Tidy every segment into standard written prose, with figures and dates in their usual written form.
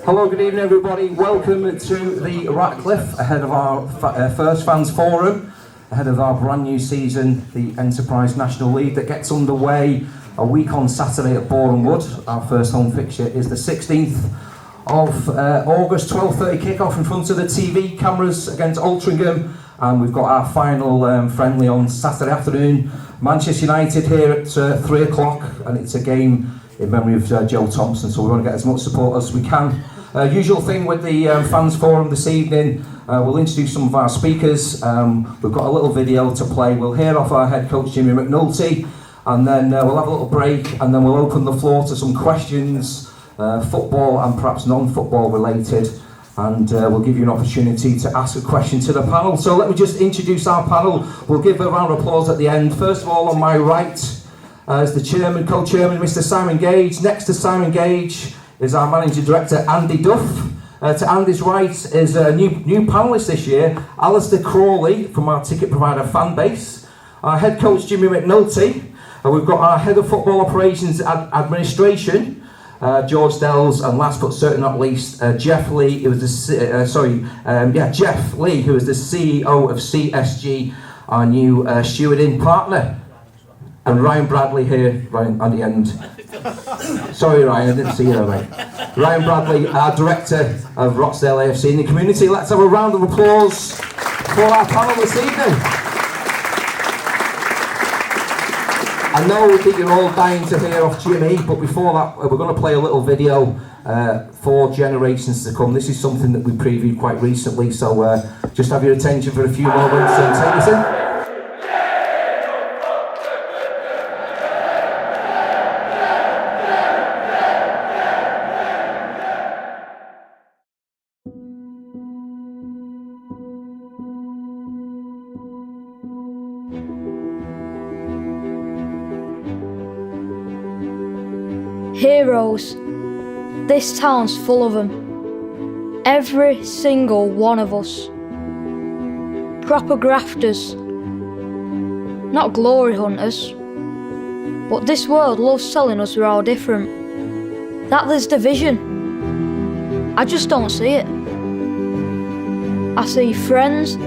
Hello, good evening everybody. Welcome to the Ratcliffe ahead of our first fans forum, ahead of our brand new season, the Enterprise National League that gets underway a week on Saturday at Boreham Wood. Our first home fixture is the 16th of August, 12:30 kick-off in front of the TV cameras against Altrincham, and we've got our final friendly on Saturday afternoon, Manchester United here at 3 o'clock, and it's a game in memory of Joe Thompson, so we want to get as much support as we can. Usual thing with the fans forum this evening, we'll introduce some of our speakers. We've got a little video to play. We'll hear off our head coach Jimmy McNulty, and then we'll have a little break, and then we'll open the floor to some questions, football and perhaps non-football related, and we'll give you an opportunity to ask a question to the panel. So let me just introduce our panel. We'll give a round of applause at the end. First of all, on my right is the chairman, co-chairman, Mr. Simon Gage. Next to Simon Gage is our managing director, Andy Duff. To Andy's right is a new panellist this year, Alistair Crawley from our ticket provider Fanbase. Our head coach, Jimmy McNulty. We've got our head of football operations administration, George Dells, and last but certainly not least, Jeff Lee, who was Jeff Lee, who is the CEO of CSG, our new stewarding partner. And Ryan Bradley here, Ryan, at the end. Sorry Ryan, I didn't see you there, mate. Ryan Bradley, our Director of Rochdale AFC in the community. Let's have a round of applause for our panel this evening. I know that you're all dying to hear off Jimmy, but before that, we're going to play a little video for generations to come. This is something that we previewed quite recently, so just have your attention for a few moments and take this in. Heroes. This town's full of them. Every single one of us. Proper grafters. Not glory hunters. But this world loves telling us we're all different. That there's division. I just don't see it. I see friends,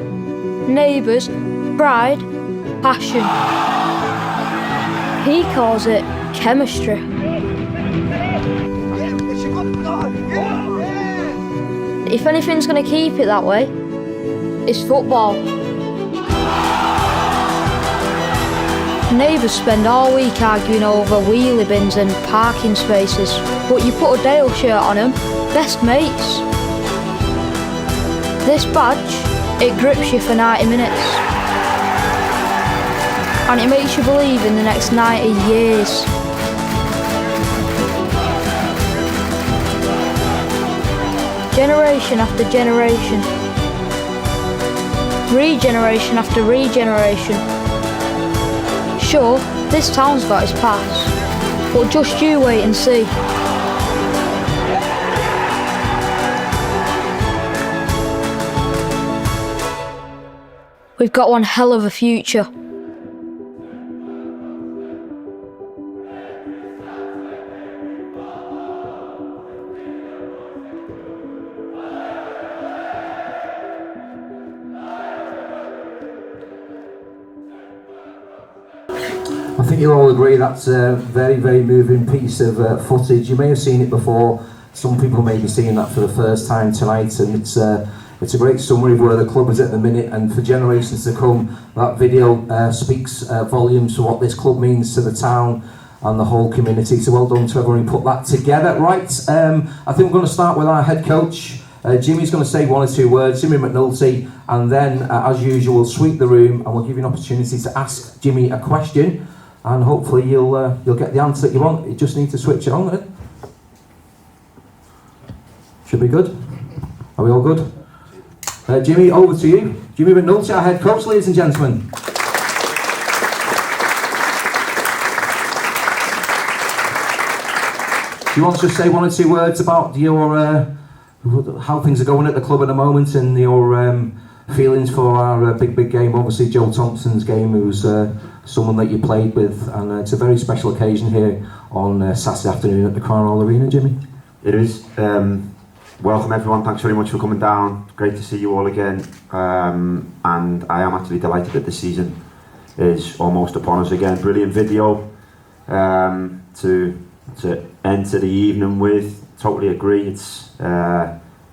neighbours, pride, passion. He calls it chemistry. If anything's going to keep it that way, it's football. Neighbours spend all week arguing over wheelie bins and parking spaces, but you put a Dale shirt on them, best mates. This badge, it grips you for 90 minutes. And it makes you believe in the next 90 years. Generation after generation, regeneration after regeneration. Sure, this town's got its past, but just you wait and see. We've got one hell of a future. I think you'll all agree that's a very, very moving piece of footage. You may have seen it before. Some people may be seeing that for the first time tonight, and it's a great summary of where the club is at the minute, and for generations to come, that video speaks volumes for what this club means to the town and the whole community. So well done to everyone who put that together. Right, I think we're going to start with our head coach. Jimmy's going to say one or two words, Jimmy McNulty, and then, as usual, we'll sweep the room and we'll give you an opportunity to ask Jimmy a question. And hopefully you'll get the answer that you want. You just need to switch it on then. Should be good. Are we all good? Jimmy, over to you. Jimmy McNulty, our head coach, ladies and gentlemen. Do you want to say one or two words about your how things are going at the club at the moment and your feelings for our big game? Obviously Joe Thompson's game, who's someone that you played with, and it's a very special occasion here on Saturday afternoon at the Carlisle Arena, Jimmy. It is. welcome everyone, thanks very much for coming down. Great to see you all again. And I am actually delighted that the season is almost upon us again. Brilliant video to enter the evening with. Totally agree, it's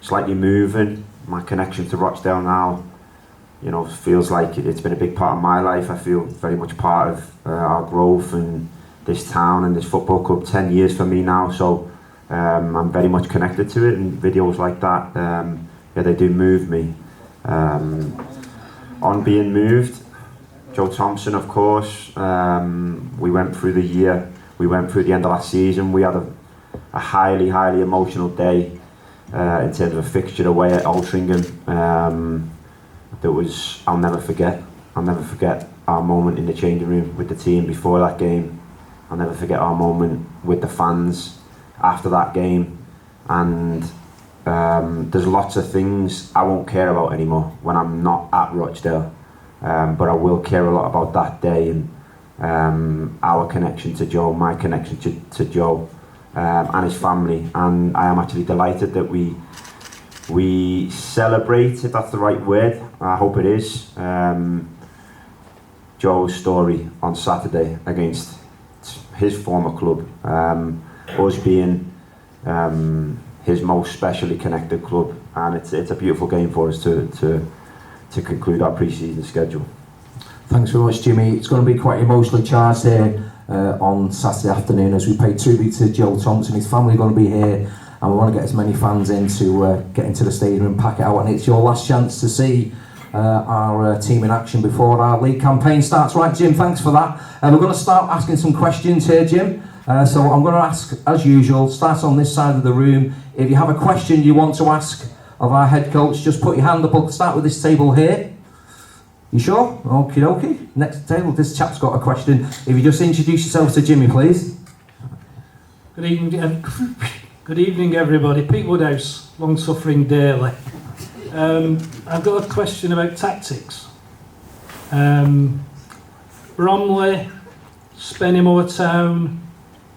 slightly moving. My connection to Rochdale now, you know, feels like it's been a big part of my life. I feel very much part of our growth and this town and this football club. 10 years for me now, so I'm very much connected to it, and videos like that, yeah, they do move me. On being moved, Joe Thompson, of course, we went through the year, we went through the end of last season. We had a highly emotional day in terms of a fixture away at Altrincham. That was, I'll never forget our moment in the changing room with the team before that game. I'll never forget our moment with the fans after that game. And there's lots of things I won't care about anymore when I'm not at Rochdale, but I will care a lot about that day and our connection to Joe, my connection to Joe and his family. And I am actually delighted that we celebrate, if that's the right word, I hope it is, Joe's story on Saturday against his former club, us being his most specially connected club, and it's a beautiful game for us to conclude our pre-season schedule. Thanks very much, Jimmy. It's going to be quite emotionally charged here on Saturday afternoon as we pay tribute to Joe Thompson. His family are going to be here, and we want to get as many fans in to get into the stadium and pack it out. And it's your last chance to see our team in action before our league campaign starts. Right, Jim, thanks for that. We're going to start asking some questions here, Jim. So I'm going to ask, as usual, start on this side of the room. If you have a question you want to ask of our head coach, just put your hand up. We'll start with this table here. You sure? Okie dokie. Next table, this chap's got a question. If you just introduce yourself to Jimmy, please. Good evening, good evening everybody. Pete Woodhouse, long-suffering Daily. I've got a question about tactics. Bromley, Spennymoor Town,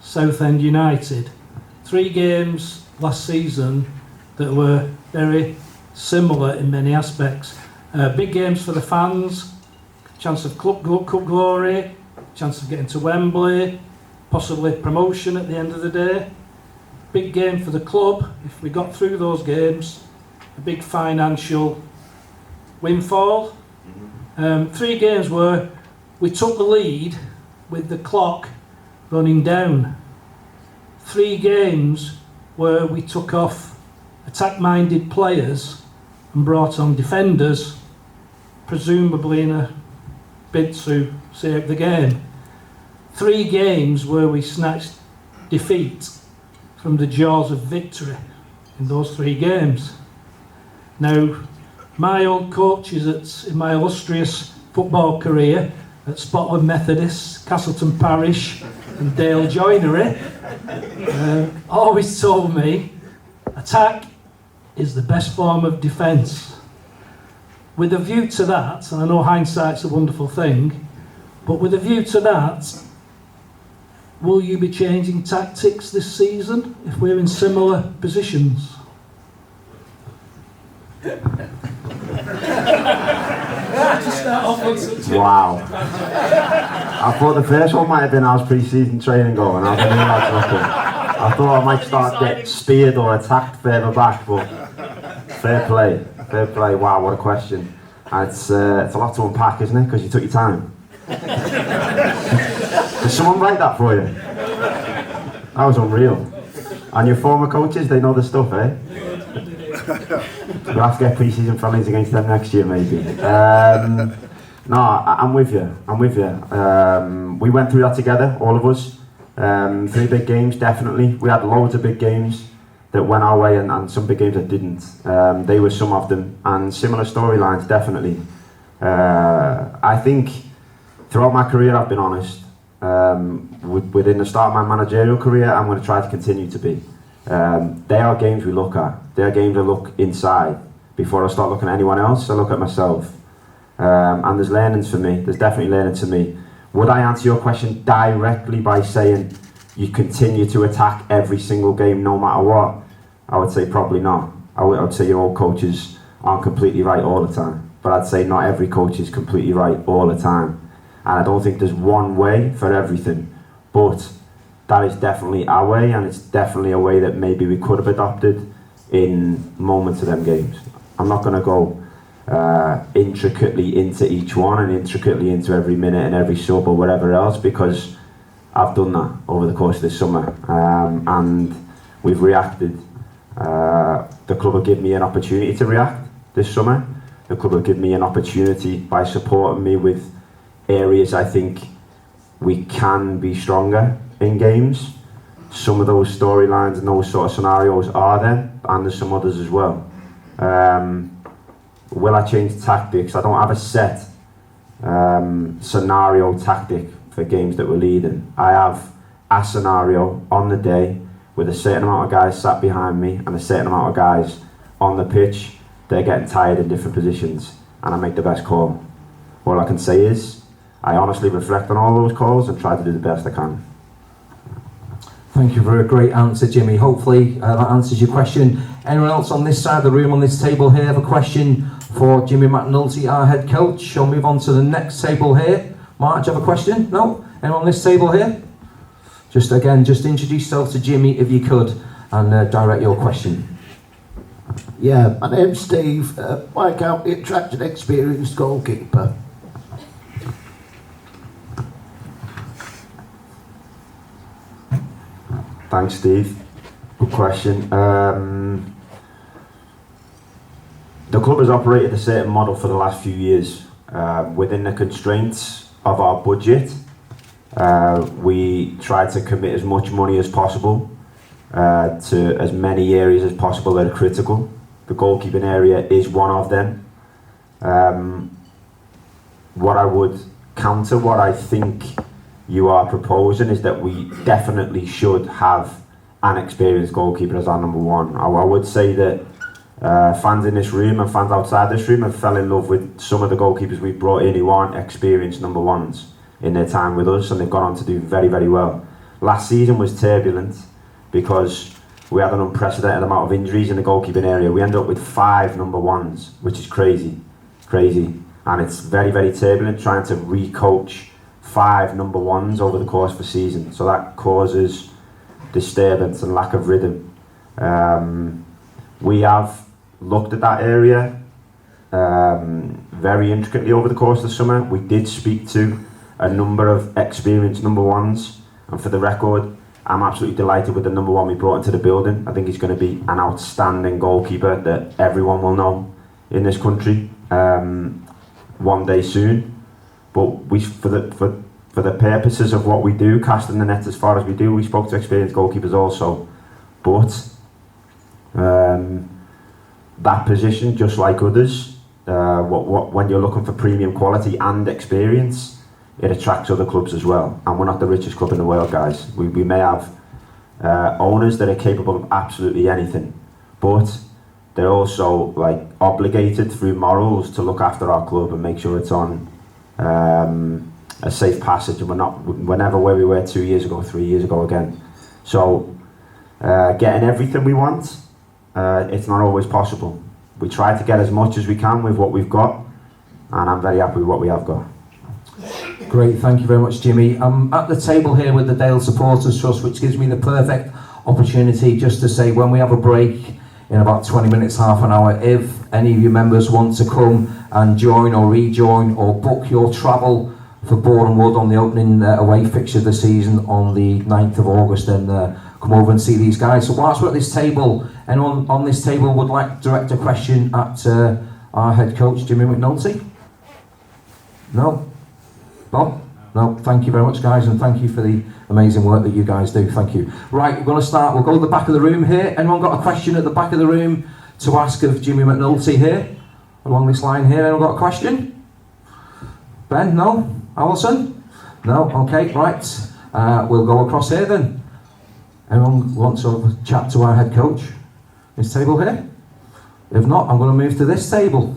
Southend United. 3 games last season that were very similar in many aspects. Big games for the fans, chance of cup glory, chance of getting to Wembley, possibly promotion at the end of the day. Big game for the club, if we got through those games, a big financial windfall. 3 games where we took the lead with the clock running down. 3 games where we took off attack-minded players and brought on defenders, presumably in a bid to save the game. 3 games where we snatched defeat from the jaws of victory in those 3 games. Now, my old coaches in my illustrious football career at Spotland Methodist, Castleton Parish and Dale Joinery always told me attack is the best form of defence. With a view to that, and I know hindsight's a wonderful thing, but with a view to that, will you be changing tactics this season if we're in similar positions? Wow. I thought the first one might have been how's pre-season training going. I thought I might start getting speared or attacked further back, but fair play. Wow, what a question. And it's a lot to unpack, isn't it? Because you took your time. Did someone write that for you? That was unreal. And your former coaches, they know the stuff, eh? We'll have to get pre-season friendlies against them next year, maybe. No, I'm with you. We went through that together, all of us. 3 big games, definitely. We had loads of big games that went our way and some big games that didn't. They were some of them, and similar storylines, definitely. I think throughout my career, I've been honest. Within the start of my managerial career, I'm going to try to continue to be. They are games we look at. They are games I look inside. Before I start looking at anyone else, I look at myself. And there's learnings for me. There's definitely learnings for me. Would I answer your question directly by saying you continue to attack every single game no matter what? I would say probably not. I would say your old coaches aren't completely right all the time, but I'd say not every coach is completely right all the time. And I don't think there's one way for everything, but that is definitely our way, and it's definitely a way that maybe we could have adopted in moments of them games. I'm not going to go intricately into each one and intricately into every minute and every sub or whatever else, because I've done that over the course of this summer, and we've reacted. The club have given me an opportunity to react this summer. The club have given me an opportunity by supporting me with areas I think we can be stronger in games. Some of those storylines and those sort of scenarios are there, and there's some others as well. Will I change tactics? I don't have a set scenario tactic for games that we're leading. I have a scenario on the day with a certain amount of guys sat behind me and a certain amount of guys on the pitch. They're getting tired in different positions, and I make the best call. All I can say is I honestly reflect on all those calls and try to do the best I can. Thank you for a great answer, Jimmy. Hopefully that answers your question. Anyone else on this side of the room, on this table here, have a question for Jimmy McNulty, our head coach? I'll move on to the next table here. Mark, do you have a question? No? Anyone on this table here? Just introduce yourself to Jimmy if you could, and direct your question. Yeah, my name's Steve. Why can't we attract an experienced goalkeeper? Thanks, Steve. Good question. The club has operated a certain model for the last few years. Within the constraints of our budget, we try to commit as much money as possible to as many areas as possible that are critical. The goalkeeping area is one of them. What I would counter what I think you are proposing is that we definitely should have an experienced goalkeeper as our number one. I would say that fans in this room and fans outside this room have fell in love with some of the goalkeepers we've brought in who aren't experienced number ones in their time with us, and they've gone on to do very, very well. Last season was turbulent because we had an unprecedented amount of injuries in the goalkeeping area. We ended up with 5 number ones, which is crazy. And it's very, very turbulent trying to re-coach 5 number ones over the course of a season. So that causes disturbance and lack of rhythm. We have looked at that area very intricately over the course of the summer. We did speak to a number of experienced number ones, and for the record, I'm absolutely delighted with the number one we brought into the building. I think he's going to be an outstanding goalkeeper that everyone will know in this country one day soon. But for the purposes of what we do, casting the net as far as we do, we spoke to experienced goalkeepers also. But that position, just like others, when you're looking for premium quality and experience, it attracts other clubs as well. And we're not the richest club in the world, guys. We may have owners that are capable of absolutely anything, but they're also obligated through morals to look after our club and make sure it's on a safe passage, and we're never where we were 2 years ago, 3 years ago again. So getting everything we want, it's not always possible. We try to get as much as we can with what we've got, and I'm very happy with what we have got. Great, thank you very much, Jimmy. I'm at the table here with the Dale Supporters Trust, which gives me the perfect opportunity just to say, when we have a break in about 20 minutes, half an hour, if any of you members want to come and join or rejoin or book your travel for Boreham Wood on the opening away fixture of the season on the 9th of August, then come over and see these guys. So whilst we're at this table, anyone on this table would like to direct a question at our head coach, Jimmy McNulty? No? Bob? No, thank you very much, guys, and thank you for the amazing work that you guys do. Thank you. Right, we're going to start. We'll go to the back of the room here. Anyone got a question at the back of the room to ask of Jimmy McNulty here? Along this line here, anyone got a question? Ben? No? Alison? No? Okay, right. We'll go across here then. Anyone want to chat to our head coach? This table here? If not, I'm going to move to this table.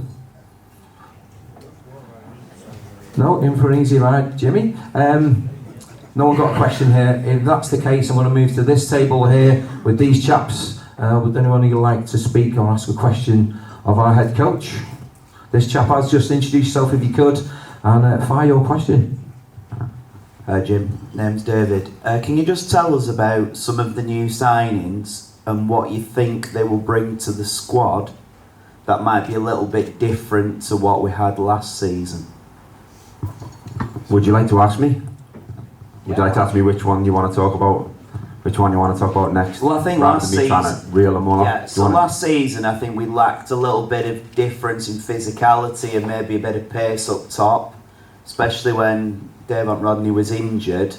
No, in for an easy ride, Jimmy. No one got a question here. If that's the case, I'm going to move to this table here with these chaps Would anyone like to speak or ask a question of our head coach? This chap has just introduced yourself if you could, and fire your question. Hi Jim, name's David. Can you just tell us about some of the new signings and what you think they will bring to the squad that might be a little bit different to what we had last season? Would you like to ask me? Would you like to ask me which one you want to talk about? Which one you want to talk about next? Well, I think rather last than me trying season, to reel them all off. yeah. So last season, I think we lacked a little bit of difference in physicality and maybe a bit of pace up top, especially when Davon Rodney was injured.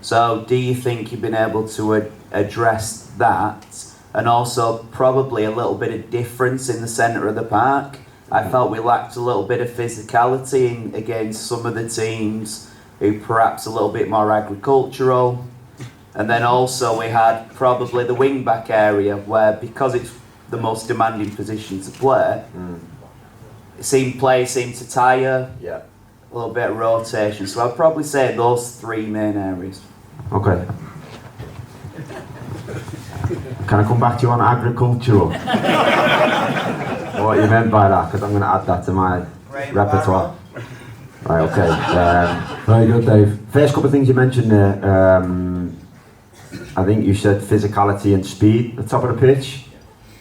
So, do you think you've been able to address that, and also probably a little bit of difference in the centre of the park? I felt we lacked a little bit of physicality against some of the teams who perhaps a little bit more agricultural. And then also we had probably the wing back area where, because it's the most demanding position to play, play seemed to tire, Yeah. a little bit of rotation. So I'd probably say those three main areas. Okay. Can I come back to you on agricultural? What you meant by that? Because I'm going to add that to my repertoire. Right, okay. Very good, Dave. First couple of things you mentioned there. I think you said physicality and speed at the top of the pitch.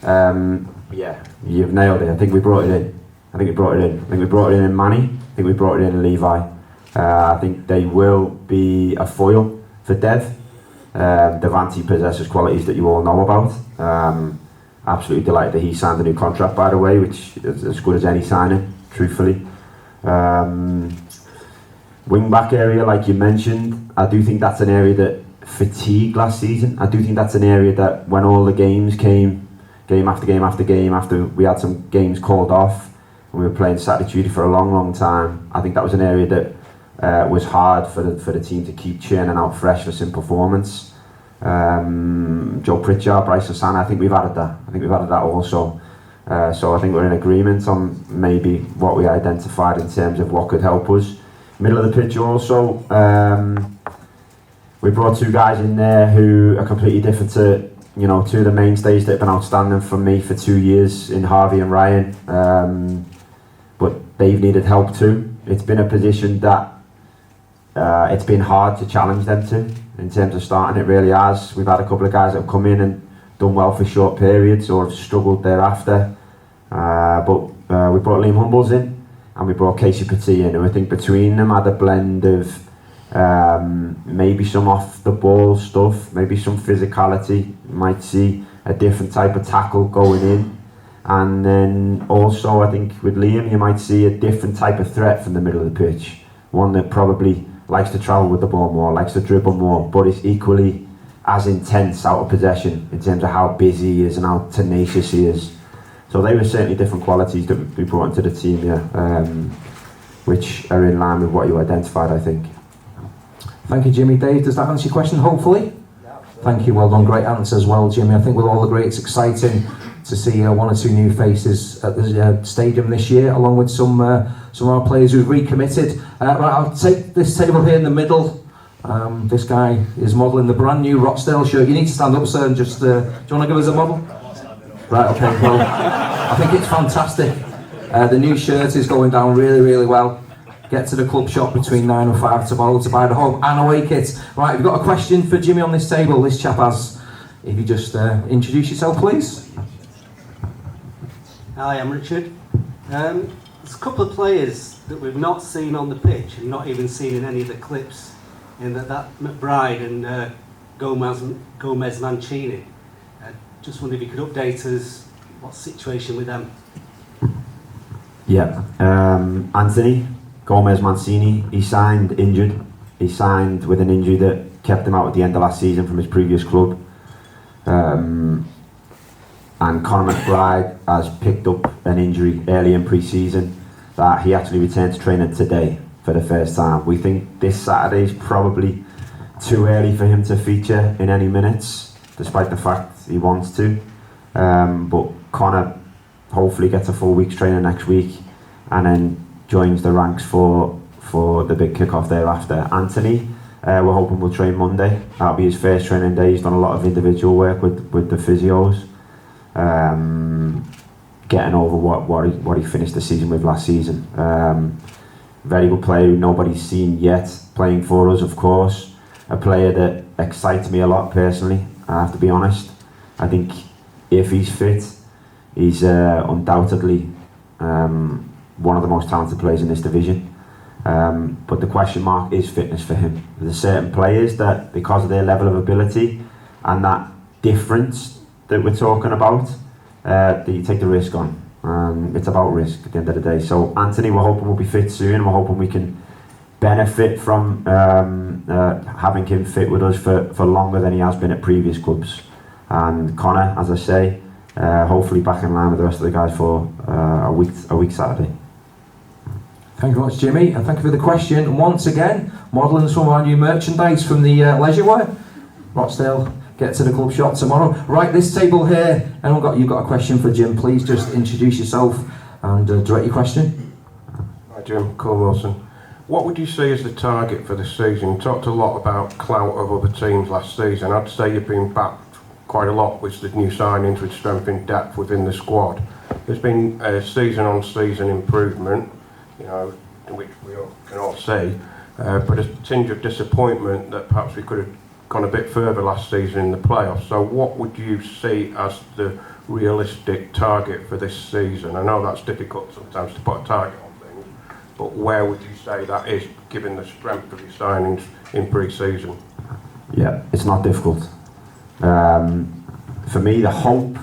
Yeah, you've nailed it. I think we brought it in. I think we brought it in Manny. I think we brought it in Levi. I think they will be a foil for Dev. Devante possesses qualities that you all know about. Absolutely delighted that he signed a new contract, by the way, which is as good as any signing, truthfully. Wing back area, like you mentioned, I do think that's an area that fatigued last season. I do think that's an area that when all the games came, game after game after game, after we had some games called off and we were playing Saturday Tuesday for a long time, I think that was an area that was hard for the team to keep churning out freshness in performance. Joe Pritchard, Bryce Hassan, I think we've added that also. So I think we're in agreement on maybe what we identified in terms of what could help us. Middle of the pitch also, we brought two guys in there who are completely different to, two of the mainstays that have been outstanding for me for 2 years in Harvey and Ryan. But they've needed help too. It's been a position that it's been hard to challenge them to in terms of starting. It really has. We've had a couple of guys that have come in and done well for short periods or have struggled thereafter. But we brought Liam Humbles in and we brought Casey Petit in, and I think between them had a blend of maybe some off the ball stuff, maybe some physicality. You might see a different type of tackle going in, and then also I think with Liam you might see a different type of threat from the middle of the pitch, one that probably likes to travel with the ball more, likes to dribble more, but is equally as intense out of possession in terms of how busy he is and how tenacious he is. So they were certainly different qualities that we brought into the team, which are in line with what you identified, I think. Thank you, Jimmy. Dave, does that answer your question, hopefully? Yeah. Thank you, well done. Great answer as well, Jimmy. I think we'll all agree it's exciting to see one or two new faces at the stadium this year, along with some of our players who've recommitted. Right, I'll take this table here in the middle. This guy is modelling the brand new Rochdale shirt. You need to stand up, sir, and just, do you want to give us a model? Right, okay, well, I think it's fantastic. The new shirt is going down really well. Get to the club shop between 9 and 5 tomorrow to buy the home and away kit. Right, we've got a question for Jimmy on this table. This chap has. If you just introduce yourself, please. Hi, I'm Richard. There's a couple of players that we've not seen on the pitch and not even seen in any of the clips, in that McBride and Gomez Mancini. Just wondered if you could update us what's the situation with them. Yeah, Anthony Gomez Mancini, he signed injured. He signed with an injury that kept him out at the end of last season from his previous club. And Conor McBride has picked up an injury early in pre-season that he actually returned to training today for the first time. We think this Saturday is probably too early for him to feature in any minutes, despite the fact he wants to. But Conor hopefully gets a full week's training next week and then joins the ranks for the big kick-off thereafter. Anthony, we're hoping will train Monday. That'll be his first training day. He's done a lot of individual work with the physios. getting over what he finished the season with last season. Very good player who nobody's seen yet playing for us, of course. A player that excites me a lot personally, I have to be honest. I think if he's fit, he's undoubtedly one of the most talented players in this division. But the question mark is fitness for him. There's certain players that, because of their level of ability and that difference that we're talking about, that you take the risk on. It's about risk at the end of the day. So Anthony, we're hoping will be fit soon. We're hoping we can benefit from having him fit with us for longer than he has been at previous clubs. And Connor, as I say, hopefully back in line with the rest of the guys for a week Saturday. Thank you very much, Jimmy, and thank you for the question. And once again, modelling some of our new merchandise from the leisure wear. Rochdale, get to the club shop tomorrow. Right, this table here, and you've got a question for Jim. Please just introduce yourself and direct your question. Hi Jim, Cole Wilson. What would you say is the target for this season? You talked a lot about clout of other teams last season. I'd say you've been backed quite a lot with the new signings, with strength and depth within the squad. There's been a season-on-season improvement, you know, which we all can all see, but a tinge of disappointment that perhaps we could have gone a bit further last season in the playoffs. So what would you see as the realistic target for this season? I know that's difficult sometimes to put a target on things, but where would you say that is, given the strength of your signings in pre-season? Yeah, it's not difficult. For me, the hope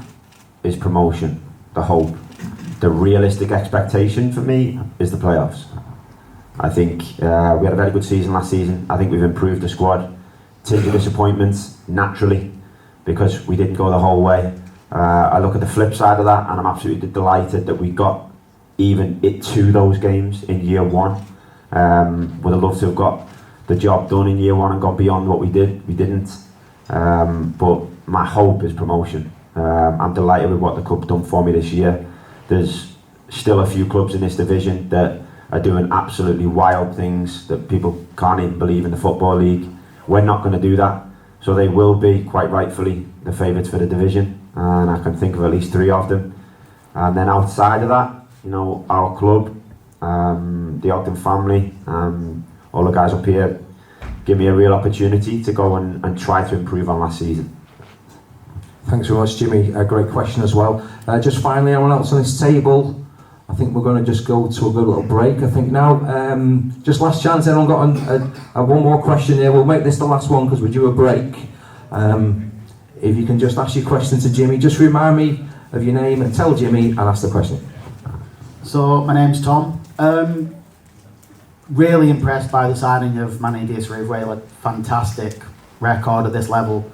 is promotion. The hope. The realistic expectation for me is the playoffs. I think we had a very good season last season. I think we've improved the squad. Tinge of disappointments, naturally, because we didn't go the whole way. I look at the flip side of that, and I'm absolutely delighted that we got even it to those games in year one. Would have loved to have got the job done in year one and gone beyond what we did. We didn't. But my hope is promotion. I'm delighted with what the club's done for me this year. There's still a few clubs in this division that are doing absolutely wild things that people can't even believe in the Football League. We're not going to do that. So they will be, quite rightfully, the favourites for the division. And I can think of at least 3 of them. And then outside of that, you know, our club, the Ogden family, all the guys up here give me a real opportunity to go and try to improve on last season. Thanks very much, Jimmy. A great question as well. Just finally, anyone else on this table? I think we're going to just go to a good little break. I think now, just last chance. Anyone got one more question here? We'll make this the last one because we're due a break. If you can just ask your question to Jimmy, just remind me of your name and tell Jimmy and ask the question. So my name's Tom. Really impressed by the signing of Manny Diaz-Rivera. Fantastic record at this level.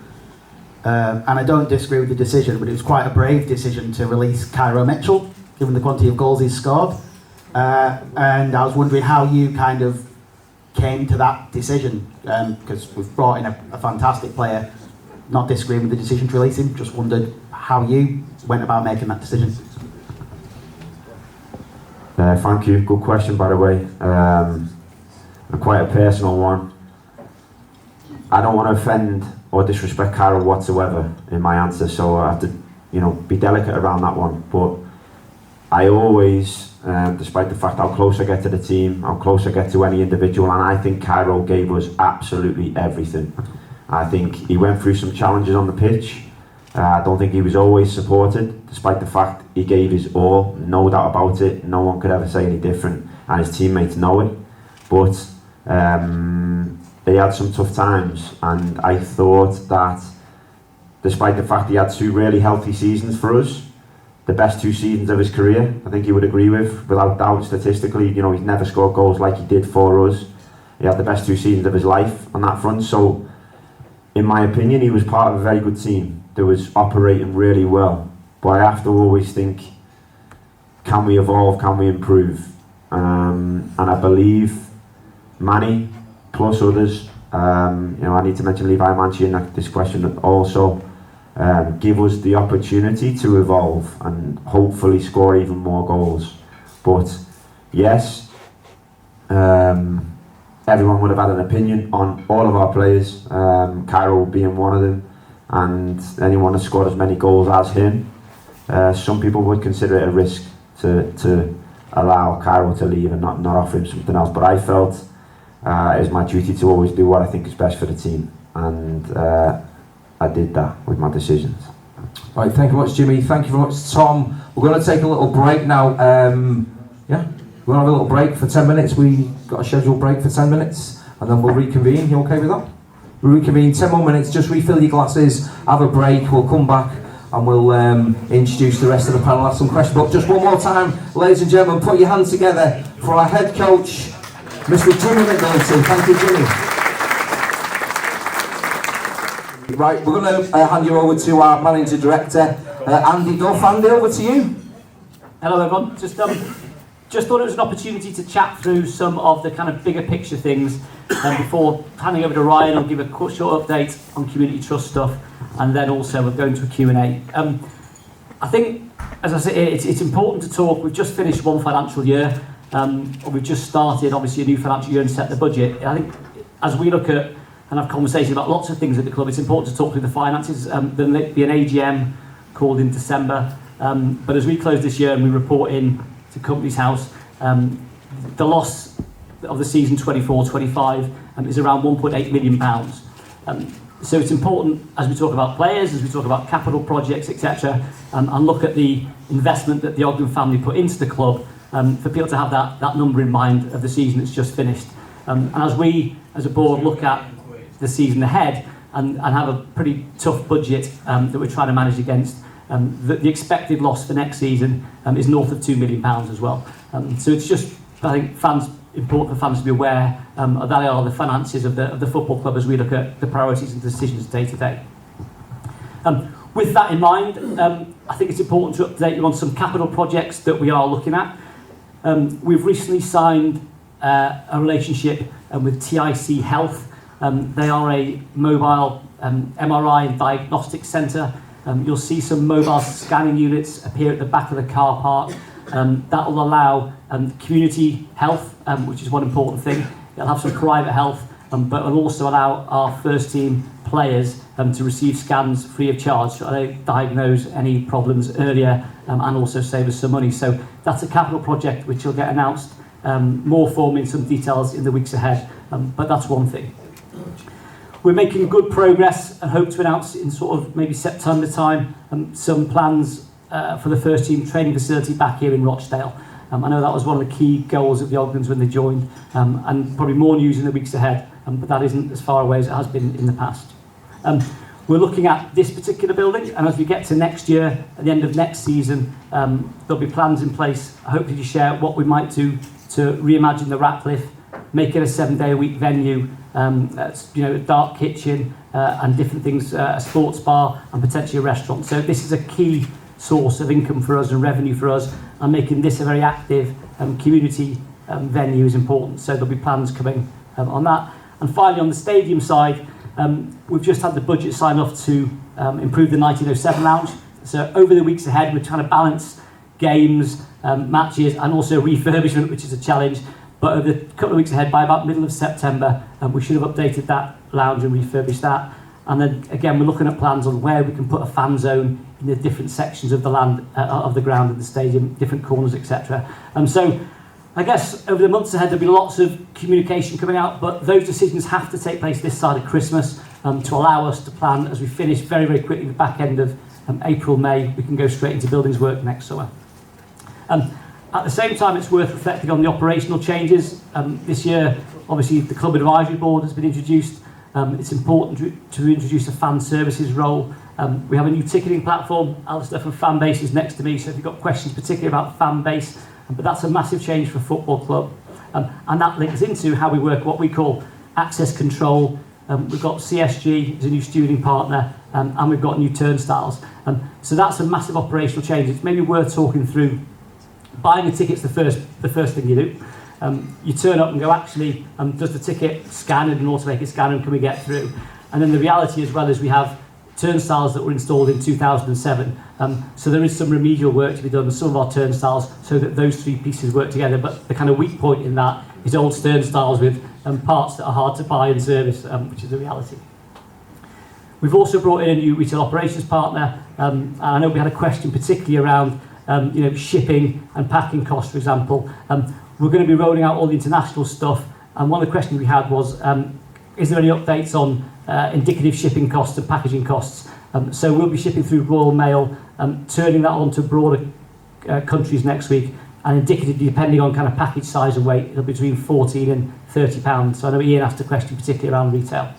And I don't disagree with the decision, but it was quite a brave decision to release Cairo Mitchell, given the quantity of goals he's scored. And I was wondering how you kind of came to that decision, because we've brought in a fantastic player. Not disagreeing with the decision to release him, just wondered how you went about making that decision. Thank you. Good question, by the way. Quite a personal one. I don't want to offend or disrespect Carol whatsoever in my answer, so I have to, you know, be delicate around that one. But I always, despite the fact how close I get to the team, how close I get to any individual, and I think Cairo gave us absolutely everything. I think he went through some challenges on the pitch. I don't think he was always supported, despite the fact he gave his all, no doubt about it. No one could ever say any different, and his teammates know it. But he had some tough times, and I thought that, despite the fact he had 2 really healthy seasons for us, the best 2 seasons of his career, I think he would agree with, without doubt, statistically. You know, he's never scored goals like he did for us. He had the best 2 seasons of his life on that front. So, in my opinion, he was part of a very good team that was operating really well. But I have to always think, can we evolve, can we improve? And I believe Manny, plus others, you know, I need to mention Levi Manchi in this question also, give us the opportunity to evolve and hopefully score even more goals. But yes, everyone would have had an opinion on all of our players, Cairo being one of them, and anyone that scored as many goals as him. some people would consider it a risk to allow Cairo to leave and not offer him something else. But I felt it was my duty to always do what I think is best for the team, and I did that with my decisions. Right, thank you very much, Jimmy. Thank you very much, Tom. We're going to take a little break now. Yeah, we're going to have a little break for 10 minutes. We got a scheduled break for 10 minutes, and then we'll reconvene. You okay with that? We'll reconvene 10 more minutes. Just refill your glasses, have a break. We'll come back and we'll introduce the rest of the panel, ask some questions. But just one more time, ladies and gentlemen, put your hands together for our head coach, Mr. Jimmy McNulty. Thank you, Jimmy. Right, we're going to hand you over to our Managing Director, Andy Duff. Andy, over to you. Hello everyone. Just thought it was an opportunity to chat through some of the kind of bigger picture things before handing over to Ryan. I'll give a short update on community trust stuff, and then also we'll go into a Q&A. I think, as I said, it's important to talk. We've just finished one financial year. We've just started, obviously, a new financial year and set the budget. I think as we look at and have conversations about lots of things at the club, it's important to talk through the finances. There'll be an AGM called in December. But as we close this year and we report in to Companies House, the loss of the season 24-25 is around £1.8 million. So it's important, as we talk about players, as we talk about capital projects, etc., and look at the investment that the Ogden family put into the club, for people to have that number in mind of the season that's just finished. And as we, as a board, look at the season ahead and have a pretty tough budget that we're trying to manage against, the expected loss for next season is north of £2 million as well. So it's just, I think, important for fans to be aware that they are the finances of the football club as we look at the priorities and decisions day to day. With that in mind, I think it's important to update you on some capital projects that we are looking at. We've recently signed a relationship with TIC Health. They are a mobile MRI and diagnostic centre. You'll see some mobile scanning units appear at the back of the car park. That will allow community health, which is one important thing. It'll have some private health, but it'll also allow our first team players to receive scans free of charge, so they diagnose any problems earlier and also save us some money. So that's a capital project which will get announced more formally in some details in the weeks ahead, but that's one thing. We're making good progress and hope to announce in sort of maybe September time some plans for the first team training facility back here in Rochdale. I know that was one of the key goals of the Ogdens when they joined, and probably more news in the weeks ahead, but that isn't as far away as it has been in the past. We're looking at this particular building, and as we get to next year, at the end of next season, there'll be plans in place, hopefully to share what we might do to reimagine the Ratcliffe, make it a 7-day-a-week venue, a dark kitchen and different things, a sports bar and potentially a restaurant. So this is a key source of income for us and revenue for us, and making this a very active community venue is important. So there'll be plans coming on that. And finally, on the stadium side, we've just had the budget signed off to improve the 1907 lounge. So over the weeks ahead, we're trying to balance games, matches, and also refurbishment, which is a challenge. But over the couple of weeks ahead, by about middle of September, we should have updated that lounge and refurbished that. And then again, we're looking at plans on where we can put a fan zone in the different sections of the land, of the ground of the stadium, different corners, etc. So I guess over the months ahead, there'll be lots of communication coming out, but those decisions have to take place this side of Christmas to allow us to plan as we finish very, very quickly the back end of April, May. We can go straight into buildings work next summer. At the same time, it's worth reflecting on the operational changes. This year, obviously, the Club Advisory Board has been introduced. It's important to introduce a fan services role. We have a new ticketing platform. Alistair from Fanbase is next to me, so if you've got questions particularly about Fanbase, but that's a massive change for a football club. And that links into how we work, what we call access control. We've got CSG as a new stewarding partner, and we've got new turnstiles. So that's a massive operational change. It's maybe worth talking through. Buying a ticket's the first thing you do. You turn up and go, actually, does the ticket scan in an automated scanner and can we get through? And then the reality as well is we have turnstiles that were installed in 2007. So there is some remedial work to be done on some of our turnstiles so that those three pieces work together. But the kind of weak point in that is old turnstiles with parts that are hard to buy and service, which is the reality. We've also brought in a new retail operations partner, And I know we had a question particularly around shipping and packing costs, for example. We're going to be rolling out all the international stuff, and one of the questions we had was, is there any updates on indicative shipping costs and packaging costs? So we'll be shipping through Royal Mail, turning that on to broader countries next week, and indicatively, depending on kind of package size and weight, it'll be between £14 and £30. So I know Ian asked a question particularly around retail.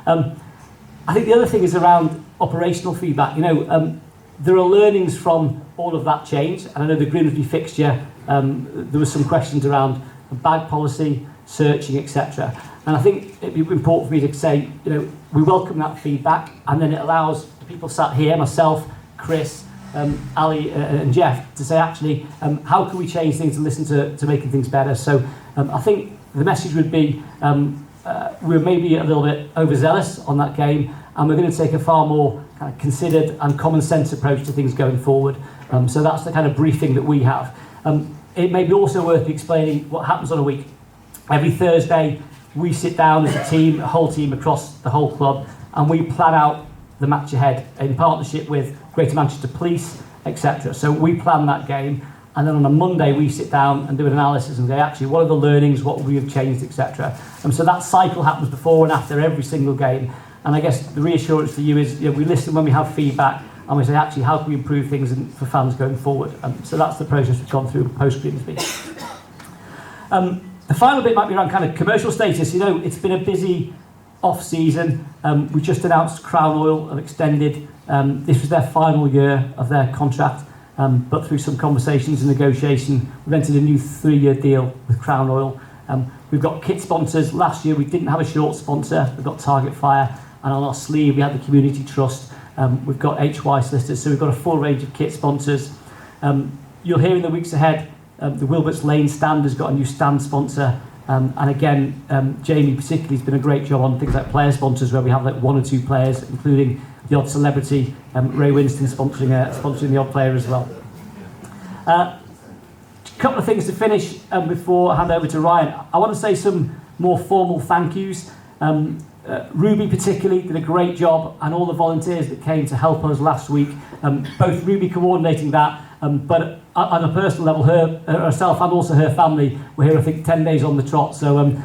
I think the other thing is around operational feedback. There are learnings from all of that change, and I know the Grimsby fixture, there were some questions around bag policy, searching, etc. And I think it'd be important for me to say, we welcome that feedback, and then it allows the people sat here, myself, Chris, Ali and Jeff, to say actually, how can we change things and listen to making things better? So I think the message would be, we're maybe a little bit overzealous on that game, and we're going to take a far more kind of considered and common sense approach to things going forward. So that's the kind of briefing that we have. It may be also worth explaining what happens on a week. Every Thursday, we sit down as a team, a whole team across the whole club, and we plan out the match ahead in partnership with Greater Manchester Police, etc. So we plan that game, and then on a Monday we sit down and do an analysis and say, actually, what are the learnings, what we have changed, etc. And so that cycle happens before and after every single game. And I guess the reassurance for you is, we listen when we have feedback, and we say, actually, how can we improve things for fans going forward? So that's the process we've gone through post-Grimsby. The final bit might be around kind of commercial status. It's been a busy off-season. We just announced Crown Oil have extended. This was their final year of their contract, but through some conversations and negotiation, we've entered a new 3-year deal with Crown Oil. We've got kit sponsors. Last year we didn't have a short sponsor. We've got Target Fire, and on our sleeve we had the Community Trust. We've got HY Solicitors, so we've got a full range of kit sponsors. You'll hear in the weeks ahead, the Wilberts Lane stand has got a new stand sponsor. And again, Jamie particularly has been a great job on things like player sponsors, where we have like 1 or 2 players, including the odd celebrity, Ray Winston sponsoring the odd player as well. A couple of things to finish before I hand over to Ryan. I want to say some more formal thank yous. Ruby particularly did a great job, and all the volunteers that came to help us last week, both Ruby coordinating that, but on a personal level, herself and also her family were here, I think, 10 days on the trot. So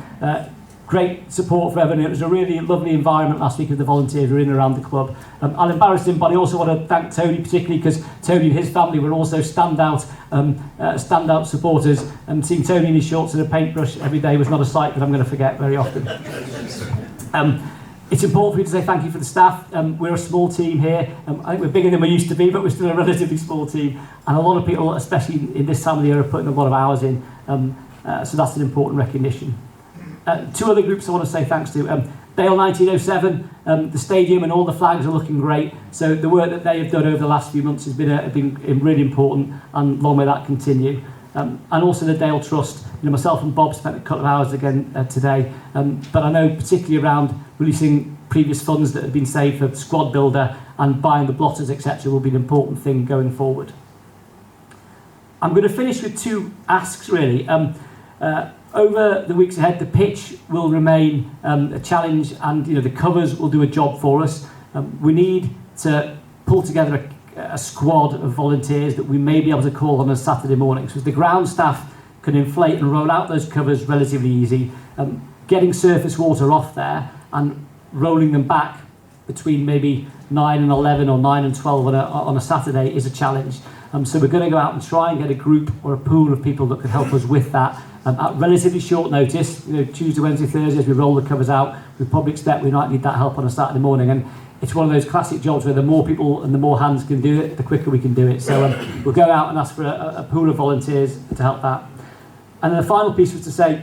great support for everyone. It was a really lovely environment last week of the volunteers who were in and around the club. I'll embarrass him, but I also want to thank Tony particularly, because Tony and his family were also standout supporters, and seeing Tony in his shorts and a paintbrush every day was not a sight that I'm going to forget very often. It's important for me to say thank you for the staff. We're a small team here. I think we're bigger than we used to be, but we're still a relatively small team. And a lot of people, especially in this time of the year, are putting a lot of hours in. So that's an important recognition. 2 other groups I want to say thanks to. Dale 1907, the stadium and all the flags are looking great. So the work that they have done over the last few months has been really important, and long may that continue. And also the Dale Trust. Myself and Bob spent a couple of hours again today, but I know particularly around releasing previous funds that have been saved for squad builder and buying the blotters, etc., will be an important thing going forward. I'm going to finish with 2 asks, really. Over the weeks ahead, the pitch will remain a challenge, and the covers will do a job for us. We need to pull together a squad of volunteers that we may be able to call on a Saturday morning. So the ground staff can inflate and roll out those covers relatively easy. Getting surface water off there and rolling them back between maybe 9 and 11 or 9 and 12 on a Saturday is a challenge. So we're going to go out and try and get a group or a pool of people that can help us with that at relatively short notice. Tuesday, Wednesday, Thursday, as we roll the covers out, we probably expect we might need that help on a Saturday morning. And it's one of those classic jobs where the more people and the more hands can do it, the quicker we can do it. So we'll go out and ask for a pool of volunteers to help that. And then the final piece was to say,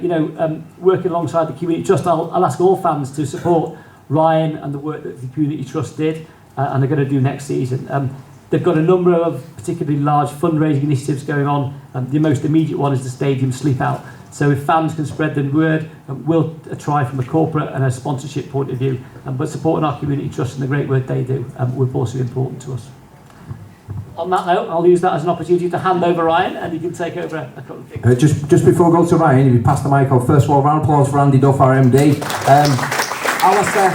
working alongside the Community Trust, I'll ask all fans to support Ryan and the work that the Community Trust did and they're going to do next season. They've got a number of particularly large fundraising initiatives going on. The most immediate one is the stadium sleep out. So if fans can spread the word, we'll try from a corporate and a sponsorship point of view. But supporting our Community Trust and the great work they do will also be important to us. On that note, I'll use that as an opportunity to hand over Ryan, and you can take over a couple of things. Just before we go to Ryan, if you pass the mic on, first of all, round of applause for Andy Duff, our MD. Alistair,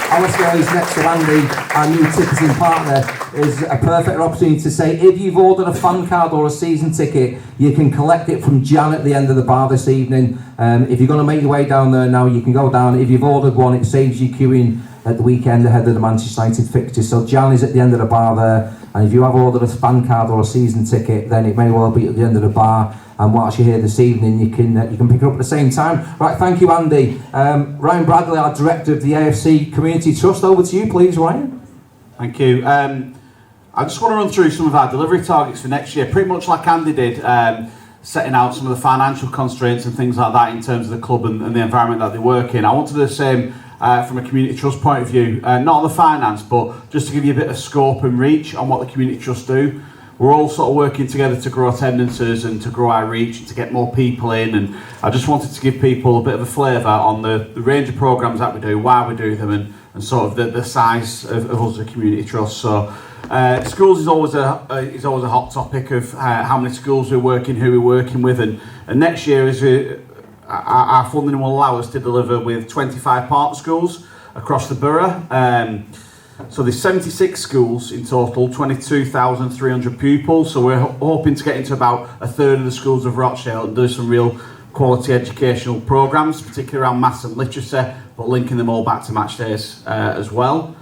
Alistair, who's next to Andy, our new ticketing partner, is a perfect opportunity to say, if you've ordered a fan card or a season ticket, you can collect it from Jan at the end of the bar this evening. If you're going to make your way down there now, you can go down. If you've ordered one, it saves you queuing at the weekend ahead of the Manchester United fixture. So Jan is at the end of the bar there, and if you have ordered a fan card or a season ticket, then it may well be at the end of the bar. And whilst you're here this evening, you can pick it up at the same time. Right, thank you, Andy. Ryan Bradley, our Director of the AFC Community Trust. Over to you, please, Ryan. Thank you. I just want to run through some of our delivery targets for next year, pretty much like Andy did, setting out some of the financial constraints and things like that in terms of the club and the environment that they work in. I want to do the same from a community trust point of view, not on the finance, but just to give you a bit of scope and reach on what the community trusts do. We're all sort of working together to grow attendances and to grow our reach and to get more people in, and I just wanted to give people a bit of a flavour on the range of programmes that we do, why we do them, and sort of the size of us as a community trust. So schools is always a hot topic of how many schools we're working, who we're working with, and next year our funding will allow us to deliver with 25 partner schools across the borough. So there's 76 schools in total, 22,300 pupils. So we're hoping to get into about a third of the schools of Rochdale and do some real quality educational programmes, particularly around maths and literacy, but linking them all back to match days as well.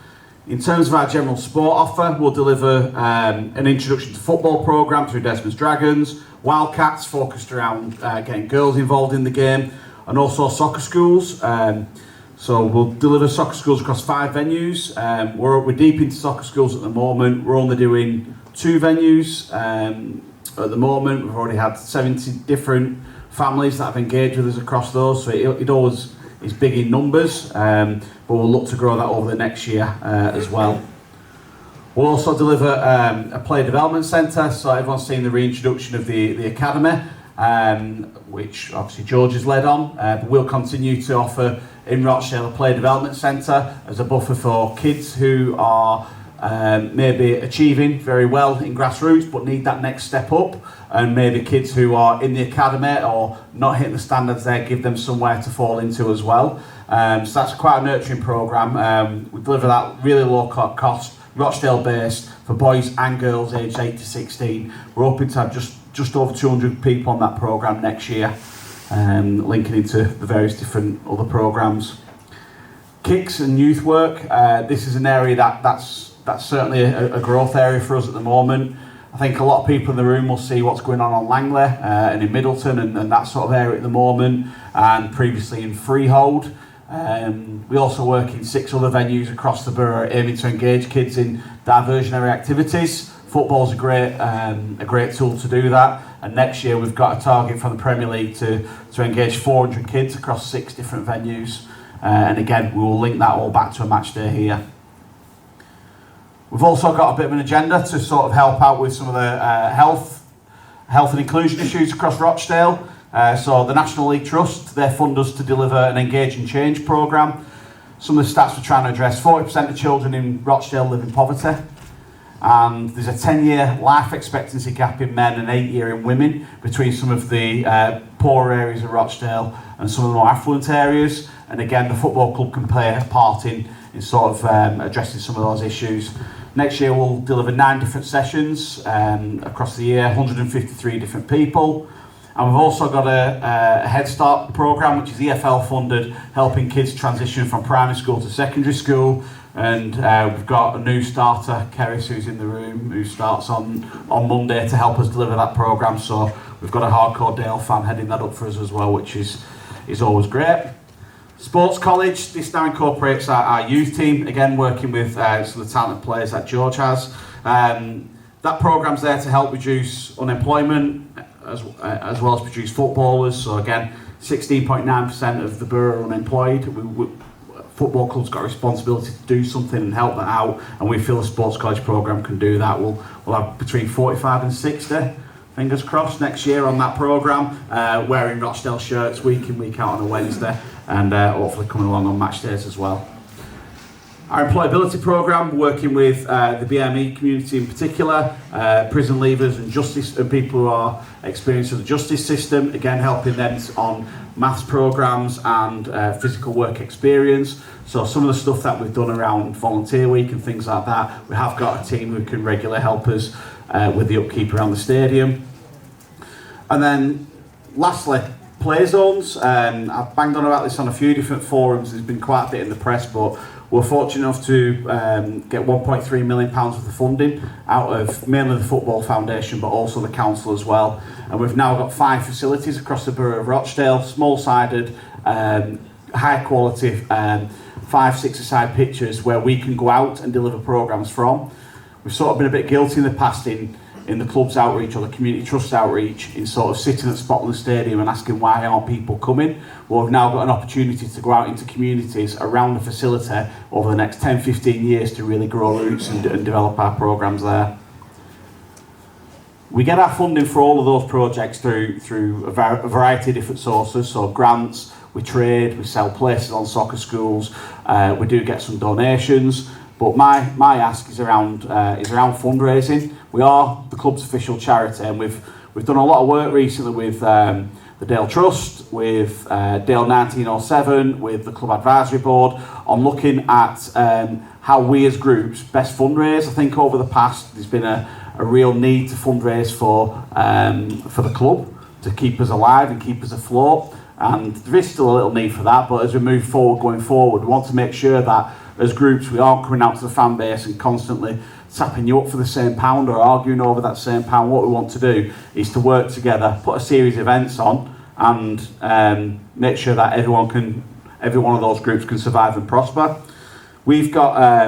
In terms of our general sport offer, we'll deliver an introduction to football programme through Desmond's Dragons, Wildcats focused around getting girls involved in the game, and also soccer schools. So we'll deliver soccer schools across 5 venues. We're deep into soccer schools at the moment. We're only doing 2 venues at the moment. We've already had 70 different families that have engaged with us across those, so it always is big in numbers, but we'll look to grow that over the next year as well. We'll also deliver a player development centre, so everyone's seen the reintroduction of the academy, which obviously George has led on, but we'll continue to offer in Rochdale a player development centre as a buffer for kids who are maybe achieving very well in grassroots but need that next step up, and maybe kids who are in the academy or not hitting the standards there, give them somewhere to fall into as well. So that's quite a nurturing programme. We deliver that really low cost, Rochdale based, for boys and girls aged 8 to 16. We're hoping to have just over 200 people on that programme next year, linking into the various different other programmes. Kicks and youth work, this is an area that's certainly a growth area for us at the moment. I think a lot of people in the room will see what's going on Langley and in Middleton and that sort of area at the moment, and previously in Freehold. We also work in 6 other venues across the borough aiming to engage kids in diversionary activities. Football's a great tool to do that, and next year we've got a target from the Premier League to engage 400 kids across 6 different venues, and again we will link that all back to a match day here. We've also got a bit of an agenda to sort of help out with some of the health and inclusion issues across Rochdale. So the National League Trust, they fund us to deliver an Engage and Change programme. Some of the stats we're trying to address: 40% of children in Rochdale live in poverty, and there's a 10-year life expectancy gap in men and 8-year in women between some of the poorer areas of Rochdale and some of the more affluent areas. And again, the football club can play a part in sort of addressing some of those issues. Next year we'll deliver 9 different sessions across the year, 153 different people. And we've also got a Head Start programme, which is EFL funded, helping kids transition from primary school to secondary school. And we've got a new starter, Keris, who's in the room, who starts on Monday to help us deliver that programme. So we've got a hardcore Dale fan heading that up for us as well, which is always great. Sports College, this now incorporates our youth team, again working with some of the talented players that George has. That programme's there to help reduce unemployment as well as produce footballers. So again, 16.9% of the borough are unemployed. Football clubs got a responsibility to do something and help that out, and we feel the Sports College programme can do that. We'll have between 45 and 60, fingers crossed, next year on that programme, wearing Rochdale shirts week in, week out on a Wednesday, and hopefully coming along on match days as well. Our employability programme, working with the BME community in particular, prison leavers and justice and people who are experienced with the justice system, again helping them on maths programmes and physical work experience. So some of the stuff that we've done around Volunteer Week and things like that, we have got a team who can regularly help us with the upkeep around the stadium. And then lastly, play zones. I've banged on about this on a few different forums. There's been quite a bit in the press, but we're fortunate enough to get £1.3 million worth of funding out of mainly the Football Foundation, but also the council as well. And we've now got 5 facilities across the borough of Rochdale, small-sided, high-quality, 5-6-a-side pitches where we can go out and deliver programmes from. We've sort of been a bit guilty in the past in the club's outreach or the community trust outreach in sort of sitting at Spotland Stadium and asking why aren't people coming. Well, we've now got an opportunity to go out into communities around the facility over the next 10-15 years to really grow roots and develop our programmes there. We get our funding for all of those projects through a variety of different sources, so grants, we trade, we sell places on soccer schools, we do get some donations. But my ask is around fundraising. We are the club's official charity, and we've done a lot of work recently with the Dale Trust, with Dale 1907, with the Club Advisory Board, on looking at how we as groups best fundraise. I think over the past there's been a real need to fundraise for the club to keep us alive and keep us afloat, and there is still a little need for that. But as we move forward, going forward, we want to make sure that as groups we aren't coming out to the fan base and constantly tapping you up for the same pound or arguing over that same pound. What we want to do is to work together, put a series of events on, and make sure that every one of those groups can survive and prosper. We've got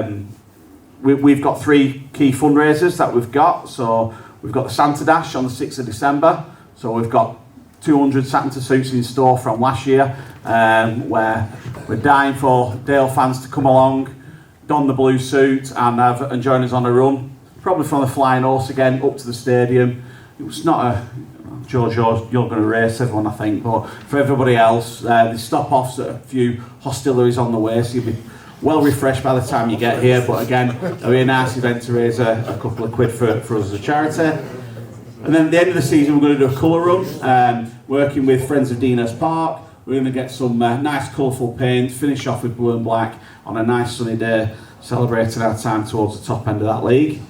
3 key fundraisers that we've got. So we've got the Santa Dash on the 6th of December. So we've got 200 Santa suits in store from last year, where we're dying for Dale fans to come along, don the blue suit and join us on a run, probably from the Flying Horse again up to the stadium. It's not a George, you're going to race everyone, I think, but for everybody else, there's stop-offs at a few hostilleries on the way, so you'll be well refreshed by the time you get here. But again, it'll be a nice event to raise a couple of quid for us as a charity. And then at the end of the season, we're going to do a colour run, working with Friends of Deanhurst Park. We're going to get some nice colourful paint, finish off with blue and black on a nice sunny day, celebrating our time towards the top end of that league.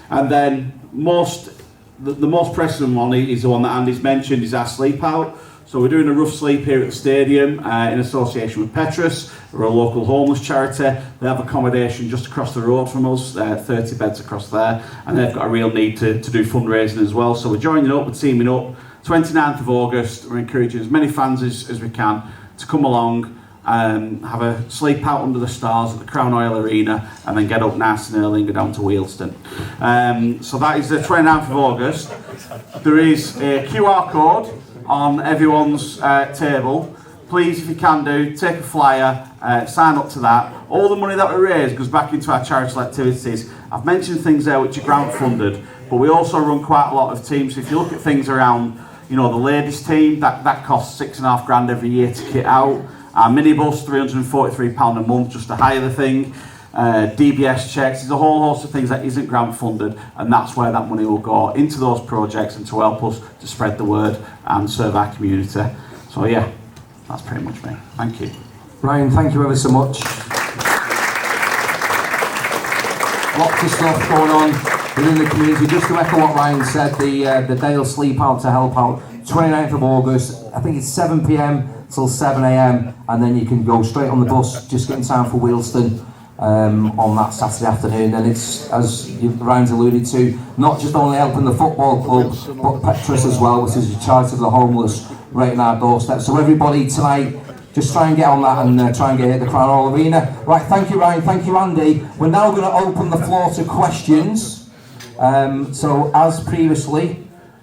And then the most pressing one is the one that Andy's mentioned, is our sleep out. So we're doing a rough sleep here at the stadium in association with Petrus. We're a local homeless charity. They have accommodation just across the road from us, 30 beds across there, and they've got a real need to do fundraising as well. So we're joining up, we're teaming up. 29th of August, we're encouraging as many fans as we can to come along and have a sleep out under the stars at the Crown Oil Arena, and then get up nice and early and go down to Wealdstone. So that is the 29th of August. There is a QR code on everyone's table. Please, if you can do, take a flyer, sign up to that. All the money that we raise goes back into our charitable activities. I've mentioned things there which are grant funded, but we also run quite a lot of teams. So if you look at things around, the ladies team, that costs £6,500 every year to kit out. Our minibus, £343 a month just to hire the thing. DBS checks, there's a whole host of things that isn't grant funded, and that's where that money will go, into those projects and to help us to spread the word and serve our community. So yeah, that's pretty much me. Thank you. Ryan, thank you ever so much. Lots of stuff going on within the community. Just to echo what Ryan said, the Dale Sleep Out to help out, 29th of August, I think it's 7 p.m. till 7 a.m, and then you can go straight on the bus, just get in time for Wealdstone on that Saturday afternoon. And it's, as Ryan's alluded to, not just only helping the football club, but Petrus as well, which is a charity of the homeless right in our doorstep. So everybody tonight, just try and get on that and try and get at the Crown Hall Arena. Right, thank you Ryan, thank you Andy. We're now going to open the floor to questions. So as previously,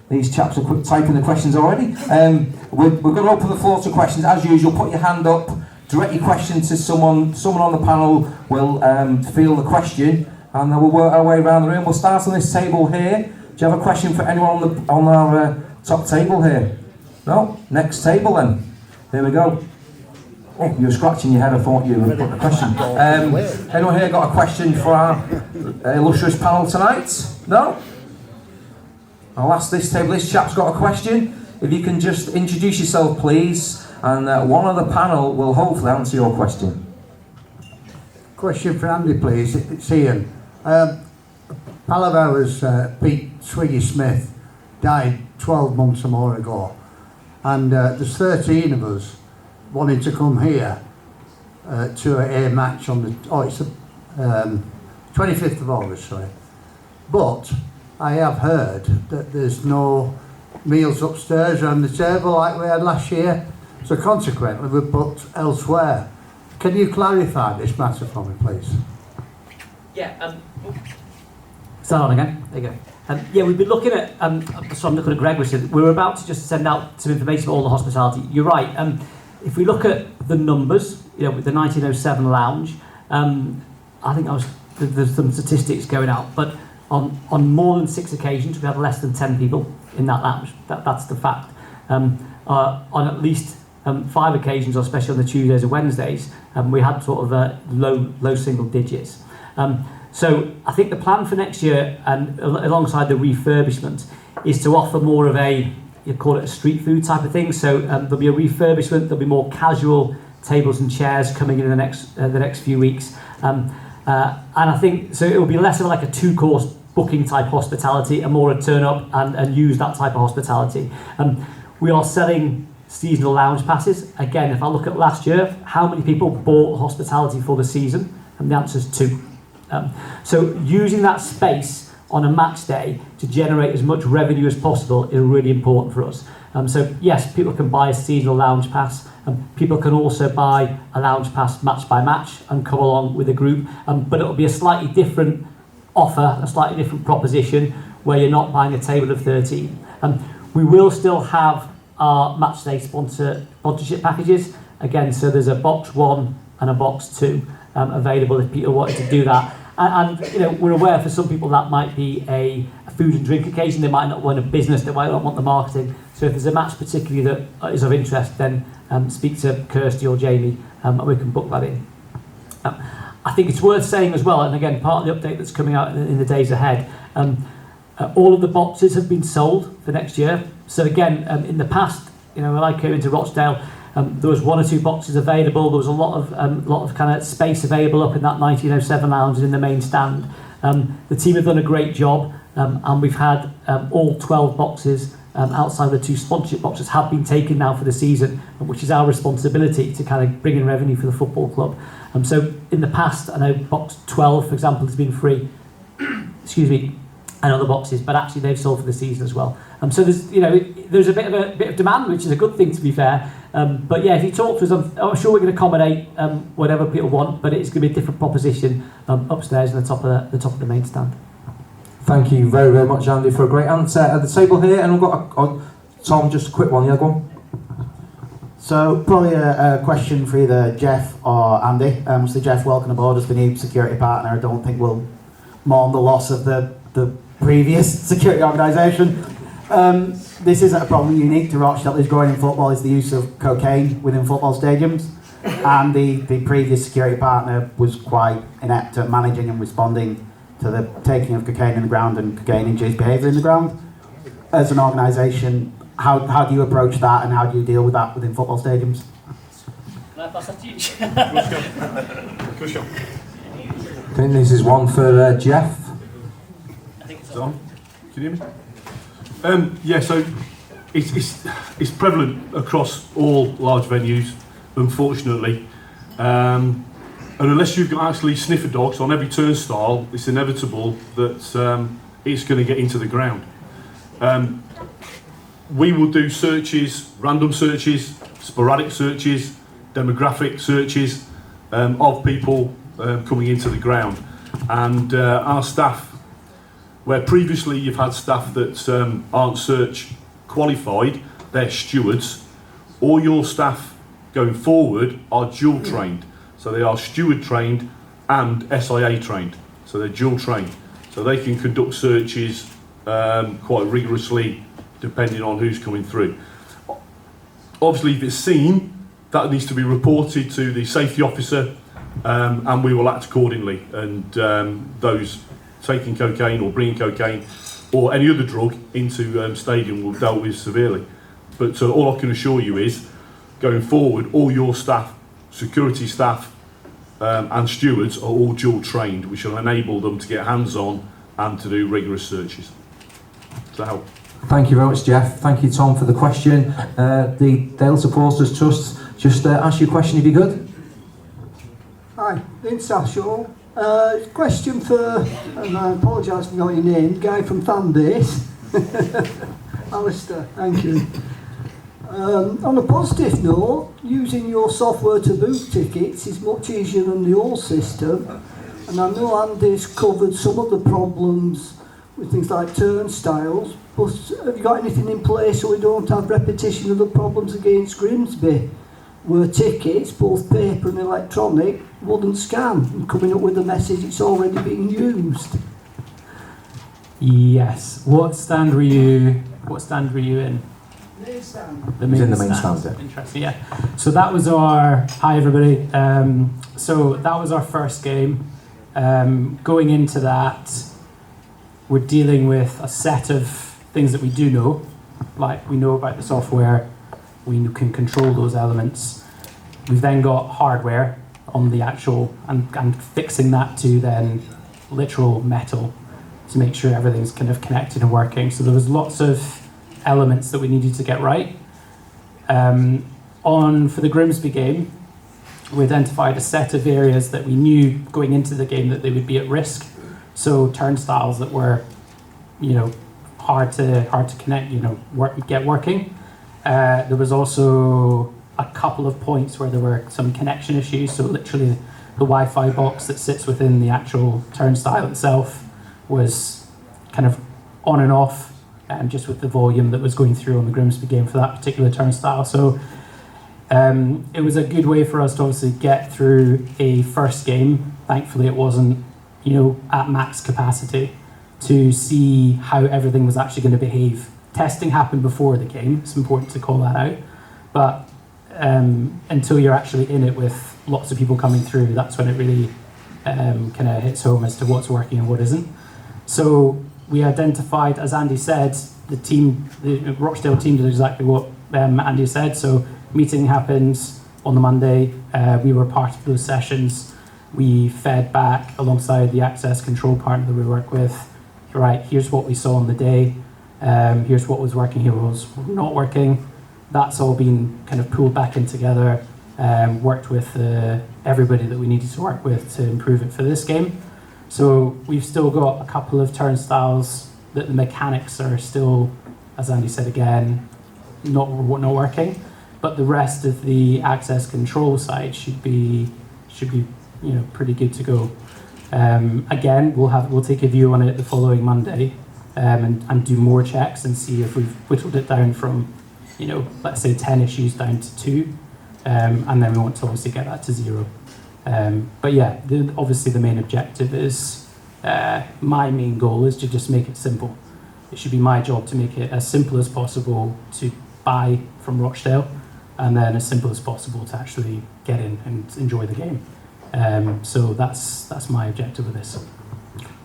these chaps are typing the questions already. We're going to open the floor to questions. As usual, put your hand up, direct your question to someone on the panel will field the question, and then we'll work our way around the room. We'll start on this table here. Do you have a question for anyone on our top table here? No? Next table then. There we go. Oh, you were scratching your head. I thought you were putting a question. Anyone here got a question for our illustrious panel tonight? No? I'll ask this table. This chap's got a question. If you can just introduce yourself, please, and one of the panel will hopefully answer your question. Question for Andy, please. It's Ian. Pal of ours, Pete Swiggy Smith, died 12 months or more ago, and there's 13 of us wanting to come here to a match on the it's the 25th of August, sorry. But I have heard that there's no meals upstairs around the table like we had last year, so consequently we're booked elsewhere. Can you clarify this matter for me, please? Yeah. Start on again. There you go. Yeah, we've been looking at. So I'm looking at Greg. We were about to just send out some information about all the hospitality. You're right. If we look at the numbers, with the 1907 lounge, I think there's some statistics going out, but on more than 6 occasions we had less than 10 people in that lounge. That's the fact. On at least 5 occasions, or especially on the Tuesdays and Wednesdays, we had sort of low single digits. So I think the plan for next year, and alongside the refurbishment, is to offer more of a, you call it a street food type of thing. So there'll be a refurbishment, there'll be more casual tables and chairs coming in the next few weeks. And I think, so it will be less of like a 2-course booking type hospitality and more a turn up and use that type of hospitality. We are selling seasonal lounge passes. Again, if I look at last year, how many people bought hospitality for the season? And the answer is 2. So using that space on a match day to generate as much revenue as possible is really important for us. So yes, people can buy a seasonal lounge pass. People can also buy a lounge pass match by match and come along with a group. But it'll be a slightly different offer, a slightly different proposition where you're not buying a table of 13. We will still have our match day sponsorship packages. Again, so there's a box 1 and a box 2 available if people wanted to do that. And we're aware for some people that might be a food and drink occasion. They might not want a business, they might not want the marketing. So if there's a match particularly that is of interest, then speak to Kirsty or Jamie and we can book that in. I think it's worth saying as well, and again, part of the update that's coming out in the days ahead, all of the boxes have been sold for next year. So again, in the past, when I came into Rochdale, there was 1 or 2 boxes available. There was a lot of kind of space available up in that 1907 lounge and in the main stand. The team have done a great job, and we've had all 12 boxes outside the 2 sponsorship boxes have been taken now for the season, which is our responsibility to kind of bring in revenue for the football club. So in the past, I know box 12, for example, has been free. Excuse me. And other boxes, but actually they've sold for the season as well. So there's a bit of demand, which is a good thing to be fair. But yeah, if you talk to us, I'm sure we're going to accommodate whatever people want, but it's going to be a different proposition upstairs on the top of the main stand. Thank you very, very much, Andy, for a great answer at the table here. And we've got Tom, just a quick one. Yeah, go on. So probably a question for either Jeff or Andy. So Jeff, welcome aboard as the new security partner. I don't think we'll mourn the loss of the previous security organisation. This isn't a problem unique to Rochdale. Is growing in football is the use of cocaine within football stadiums, and the previous security partner was quite inept at managing and responding to the taking of cocaine in the ground and cocaine-induced behaviour in the ground. As an organisation, how do you approach that, and how do you deal with that within football stadiums? Can I pass that to you? I think this is one for Jeff. On. Can you hear me? Yeah, so it's prevalent across all large venues, unfortunately. And unless you've got actually sniffer dogs on every turnstile, it's inevitable that it's going to get into the ground. We will do searches, random searches, sporadic searches, demographic searches of people coming into the ground. And our staff, where previously you've had staff that aren't search qualified, they're stewards, all your staff going forward are dual trained. So they are steward trained and SIA trained. So they're dual trained. So they can conduct searches quite rigorously depending on who's coming through. Obviously if it's seen that needs to be reported to the safety officer, and we will act accordingly. And those taking cocaine or bringing cocaine or any other drug into stadium will be dealt with severely. But all I can assure you is, going forward, all your staff, security staff and stewards are all dual trained, which will enable them to get hands-on and to do rigorous searches. Does that help? Thank you very much, Jeff. Thank you, Tom, for the question. The Dale Supporters Trust, just ask you a question if you could. Hi, Vince Ashall. Question for, and I apologise for not your name, guy from Fanbase. Alistair, thank you. On a positive note, using your software to book tickets is much easier than the old system. And I know Andy's covered some of the problems with things like turnstiles, but have you got anything in place so we don't have repetition of the problems against Grimsby, where tickets, both paper and electronic, wouldn't scan and coming up with a message it's already being used? Yes. What stand were you in? Main stand. The main stand. Yeah. Interesting, yeah. So that was our, hi everybody, so that was our first game. Going into that, we're dealing with a set of things that we do know, like we know about the software, we can control those elements. We've then got hardware on the actual, and fixing that to then literal metal to make sure everything's kind of connected and working. So there was lots of elements that we needed to get right. For the Grimsby game, we identified a set of areas that we knew going into the game that they would be at risk. So turnstiles that were, hard to connect, get working. There was also a couple of points where there were some connection issues. So literally, the Wi-Fi box that sits within the actual turnstile itself was kind of on and off, just with the volume that was going through on the Grimsby game for that particular turnstile. So it was a good way for us to obviously get through a first game. Thankfully, it wasn't, at max capacity, to see how everything was actually going to behave. Testing happened before the game. It's important to call that out. But until you're actually in it with lots of people coming through, that's when it really kind of hits home as to what's working and what isn't. So we identified, as Andy said, the Rochdale team did exactly what Andy said. So meeting happened on the Monday. We were part of those sessions. We fed back alongside the access control partner that we work with. Right, here's what we saw on the day. Here's what was working, here was not working. That's all been kind of pulled back in together. Worked with everybody that we needed to work with to improve it for this game. So we've still got a couple of turnstiles that the mechanics are still, as Andy said again, not working. But the rest of the access control side should be pretty good to go. Again, we'll take a view on it the following Monday, and do more checks and see if we've whittled it down from, let's say 10 issues down to 2, and then we want to obviously get that to 0. But yeah, obviously the main objective is, my main goal is to just make it simple. It should be my job to make it as simple as possible to buy from Rochdale, and then as simple as possible to actually get in and enjoy the game. So that's my objective with this.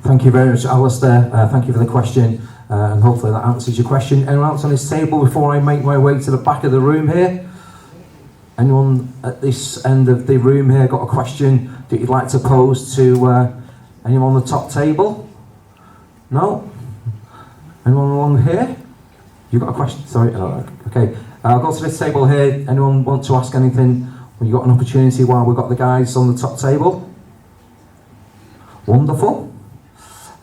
Thank you very much, Alistair. Thank you for the question, and hopefully that answers your question. Anyone else on this table before I make my way to the back of the room here? Anyone at this end of the room here got a question that you'd like to pose to anyone on the top table? No? Anyone along here? You got a question? Sorry. Okay. I'll go to this table here. Anyone want to ask anything when you got an opportunity while we've got the guys on the top table? Wonderful.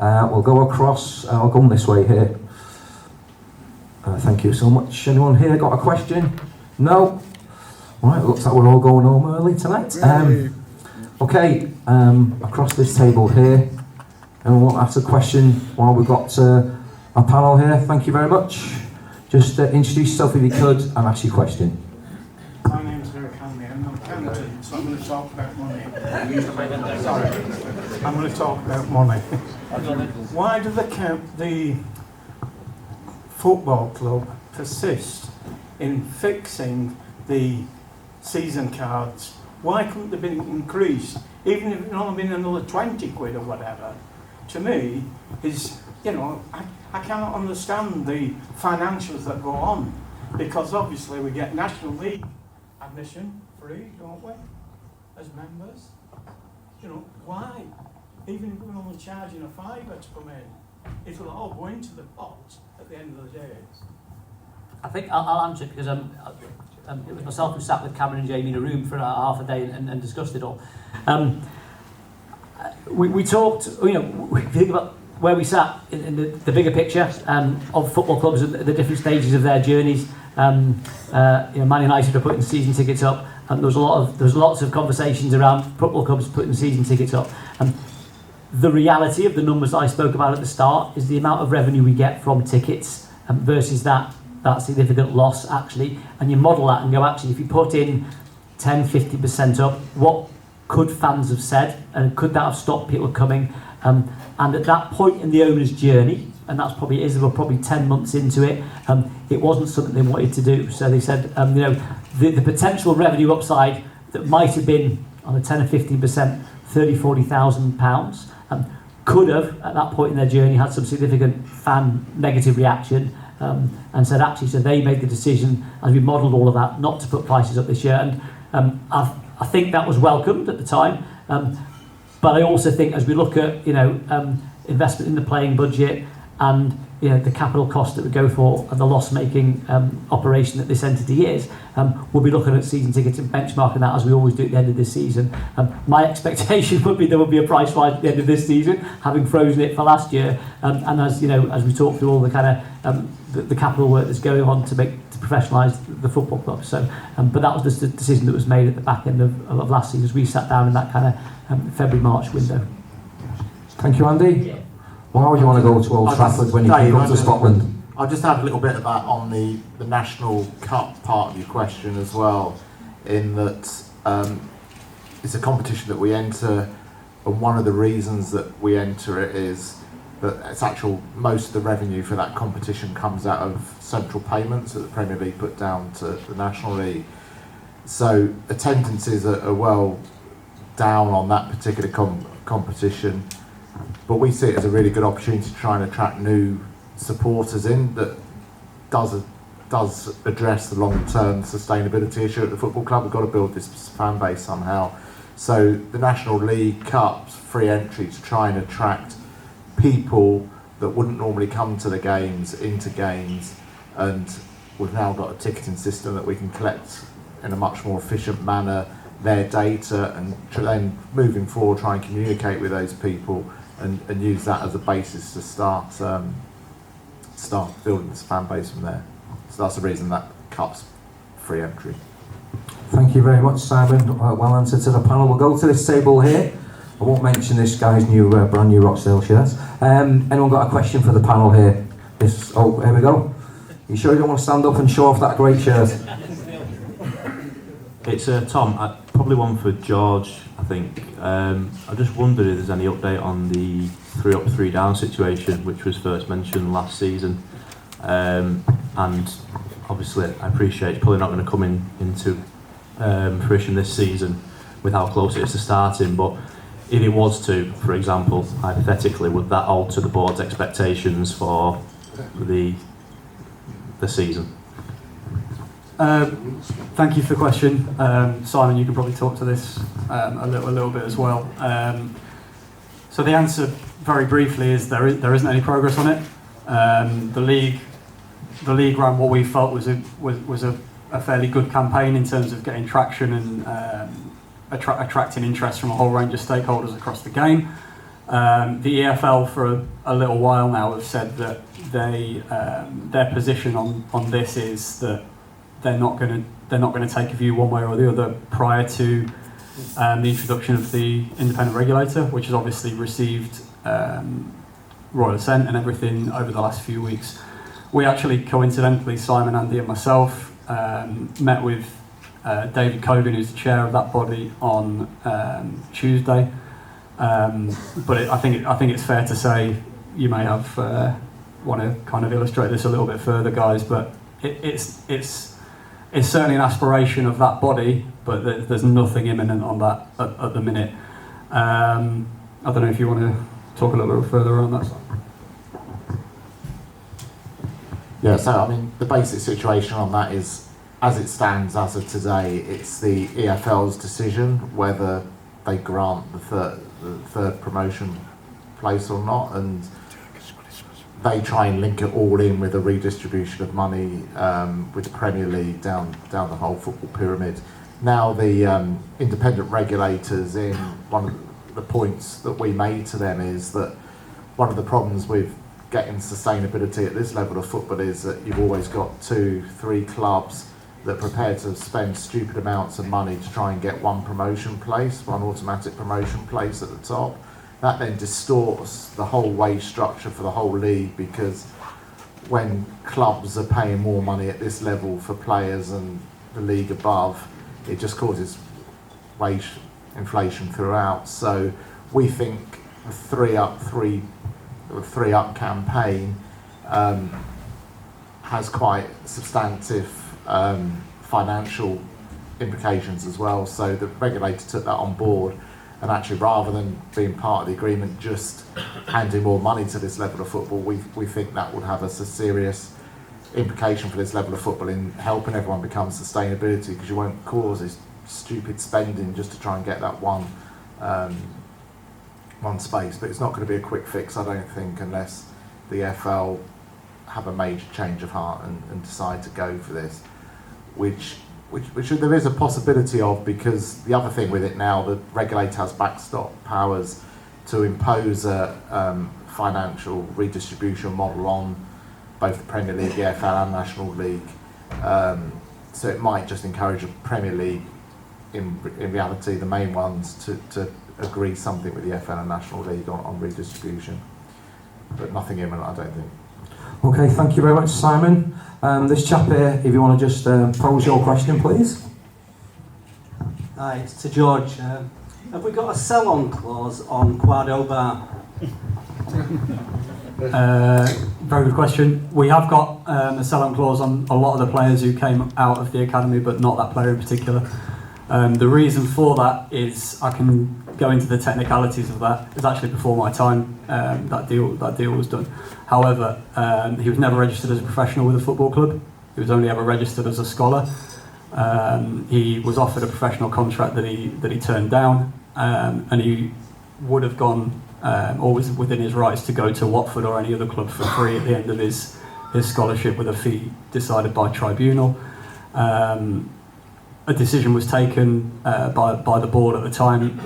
We'll go across. I'll go this way here. Thank you so much. Anyone here got a question? No? Right, looks like we're all going home early tonight. Okay, across this table here. Anyone want to ask a question while we've got our panel here? Thank you very much. Just introduce yourself if you could and ask your question. My name's Eric Hanley. I'm an accountant, so I'm going to talk about money. Sorry, I'm going to talk about money. Why do the football club persist in fixing the season cards, why couldn't they be increased? Even if it only been another 20 quid or whatever, to me, is, you know, I cannot understand the financials that go on, because obviously we get National League admission free, don't we, as members? You know, why? Even if we're only charging a fiver to come in, it'll all go into the pot at the end of the day. I think I'll answer it because it was myself who sat with Cameron and Jamie in a room for half a day and discussed it all. We talked, you know, we think about where we sat in the bigger picture of football clubs at the different stages of their journeys. You know, Man United are putting season tickets up, and there was lots of conversations around football clubs putting season tickets up. The reality of the numbers I spoke about at the start is the amount of revenue we get from tickets versus that significant loss, actually. And you model that and go, actually, if you put in 10-50% up, what could fans have said, and could that have stopped people coming? And at that point in the owner's journey, and that's probably they were probably 10 months into it, it wasn't something they wanted to do. So they said, you know, the potential revenue upside that might have been on a 10 or 15%, 30,000-40,000 pounds, could have at that point in their journey had some significant fan negative reaction, and said actually, so they made the decision as we modelled all of that not to put prices up this year, and I think that was welcomed at the time, but I also think as we look at, you know, investment in the playing budget and, you know, the capital cost that would go for and the loss-making operation that this entity is, we'll be looking at season tickets and benchmarking that as we always do at the end of this season. My expectation would be there would be a price rise at the end of this season, having frozen it for last year, and as you know, as we talk through all the kind of the capital work that's going on to professionalise the football club. So, but that was the decision that was made at the back end of last season as we sat down in that kind of February-March window. Thank you, Andy. Why would you want to go to Old Trafford when you can go to Scotland? I'll just add a little bit of that on the National Cup part of your question as well, in that it's a competition that we enter, and one of the reasons that we enter it is that most of the revenue for that competition comes out of central payments that the Premier League put down to the National League. So attendances are well down on that particular competition. But we see it as a really good opportunity to try and attract new supporters in that does address the long-term sustainability issue at the football club. We've got to build this fan base somehow. So the National League Cup's free entry to try and attract people that wouldn't normally come to the games into games, and we've now got a ticketing system that we can collect in a much more efficient manner their data, and then moving forward try and communicate with those people and use that as a basis to start building this fan base from there. So that's the reason that Cup's free entry. Thank you very much, Simon. Well answered to the panel. We'll go to this table here. I won't mention this guy's brand new Rochdale shirt. Anyone got a question for the panel here? Here we go. You sure you don't want to stand up and show off that great shirt? It's Tom. Probably one for George, I think. I just wondered if there's any update on the 3 up, 3 down situation, which was first mentioned last season. And obviously, I appreciate it's probably not going to come into fruition this season with how close it is to starting. But if it was to, for example, hypothetically, would that alter the board's expectations for the season? Thank you for the question. Simon, you can probably talk to this a little bit as well. So the answer, very briefly, is there isn't any progress on it. The league ran what we felt was a fairly good campaign in terms of getting traction and attracting interest from a whole range of stakeholders across the game. The EFL for a little while now have said that their position on this is that they're not going to take a view one way or the other prior to the introduction of the independent regulator, which has obviously received royal assent and everything over the last few weeks. We actually, coincidentally, Simon, Andy and myself, met with David Cogan, who's the chair of that body, on Tuesday. But I think it's fair to say, you may have want to kind of illustrate this a little bit further, guys, but it's it's certainly an aspiration of that body, but there's nothing imminent on that at the minute. I don't know if you want to talk a little bit further on that. Yeah, so I mean, the basic situation on that is, as it stands as of today, it's the EFL's decision whether they grant the third promotion place or not, and they try and link it all in with a redistribution of money with the Premier League down the whole football pyramid. Now the independent regulators, in one of the points that we made to them, is that one of the problems with getting sustainability at this level of football is that you've always got 2-3 clubs that are prepared to spend stupid amounts of money to try and get one automatic promotion place at the top. That then distorts the whole wage structure for the whole league, because when clubs are paying more money at this level for players and the league above, it just causes wage inflation throughout. So we think the three up campaign has quite substantive financial implications as well. So the regulator took that on board, and actually, rather than being part of the agreement, just handing more money to this level of football, we think that would have a serious implication for this level of football in helping everyone become sustainability, because you won't cause this stupid spending just to try and get that one space. But it's not going to be a quick fix, I don't think, unless the FL have a major change of heart and decide to go for this, which there is a possibility of, because the other thing with it now, the regulator has backstop powers to impose a financial redistribution model on both the Premier League, the EFL and National League. So it might just encourage the Premier League, in reality the main ones, to agree something with the EFL and National League on redistribution. But nothing imminent, I don't think. Okay, thank you very much, Simon. This chap here, if you want to just pose your question, please. Hi, it's to George. Have we got a sell-on clause on Quado Bar? Very good question. We have got a sell-on clause on a lot of the players who came out of the academy, but not that player in particular. The reason for that is, I can go into the technicalities of that. It's actually before my time that deal was done. However, he was never registered as a professional with a football club. He was only ever registered as a scholar. He was offered a professional contract that he turned down, and he would have gone, or was within his rights to go to Watford or any other club for free at the end of his scholarship, with a fee decided by tribunal. A decision was taken by the board at the time.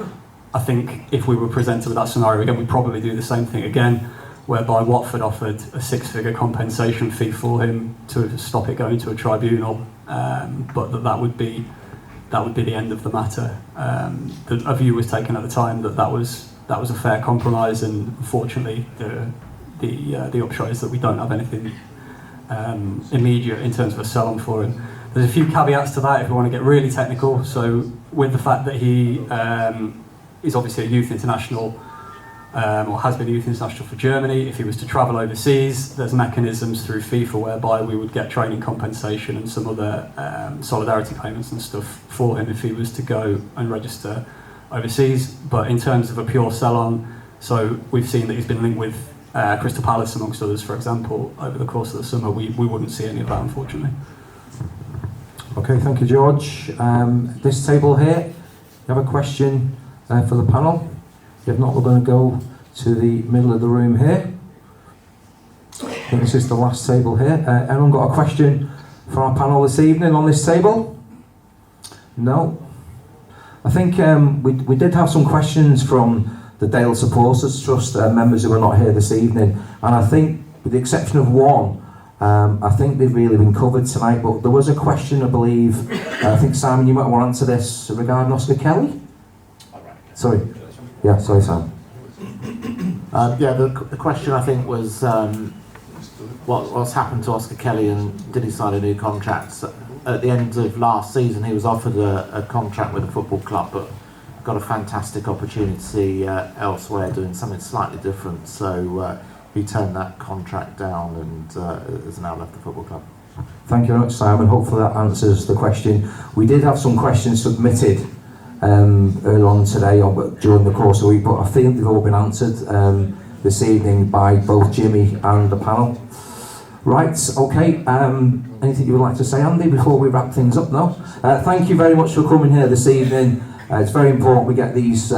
I think if we were presented with that scenario again, we'd probably do the same thing again, whereby Watford offered a 6-figure compensation fee for him to stop it going to a tribunal, but that would be the end of the matter. A view was taken at the time that was a fair compromise, and unfortunately the upshot is that we don't have anything immediate in terms of a sell-on for him. There's a few caveats to that if we want to get really technical. So with the fact that he is obviously a youth international, or has been a youth international for Germany, if he was to travel overseas, there's mechanisms through FIFA whereby we would get training compensation and some other solidarity payments and stuff for him if he was to go and register overseas. But in terms of a pure sell-on, so we've seen that he's been linked with Crystal Palace amongst others, for example, over the course of the summer. We wouldn't see any of that, unfortunately. Okay, thank you, George. This table here, you have a question for the panel? If not, we're going to go to the middle of the room here. I think this is the last table here. Anyone got a question for our panel this evening on this table? No? I think we did have some questions from the Dale Supporters Trust members who are not here this evening, and I think, with the exception of one, I think they've really been covered tonight. But there was a question, I believe, I think Simon, you might want to answer this, regarding Oscar Kelly? Sorry. Yeah, sorry, Sam. The question, I think, was what's happened to Oscar Kelly, and did he sign a new contract? At the end of last season, he was offered a contract with a football club, but got a fantastic opportunity elsewhere doing something slightly different. So he turned that contract down and has now left the football club. Thank you very much, Simon. Hopefully that answers the question. We did have some questions submitted earlier on today or during the course of the week, but I think they've all been answered this evening by both Jimmy and the panel. Right, okay. Anything you would like to say, Andy, before we wrap things up? No? Thank you very much for coming here this evening. It's very important we get these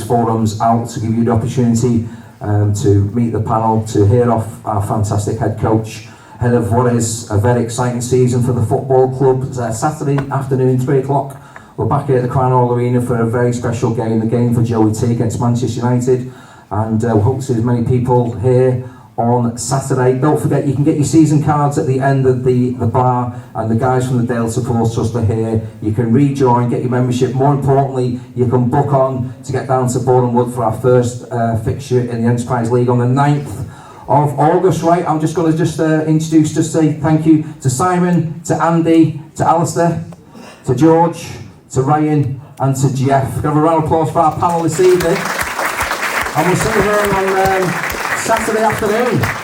forums out to give you the opportunity to meet the panel, to hear off our fantastic head coach, ahead of what is a very exciting season for the football club. Saturday afternoon, 3 o'clock, we're back here at the Crown Hall Arena for a very special game, the game for Joey T against Manchester United, and we hope to see as many people here on Saturday. Don't forget, you can get your season cards at the end of the bar, and the guys from the Dale Support Trust are here. You can rejoin, get your membership. More importantly, you can book on to get down to Boreham Wood for our first fixture in the Enterprise League on the 9th of August. Right, I'm just going to introduce, just say thank you to Simon, to Andy, to Alistair, to George, to Ryan, and to Jeff. Give a round of applause for our panel this evening, and we'll see you here on Saturday afternoon.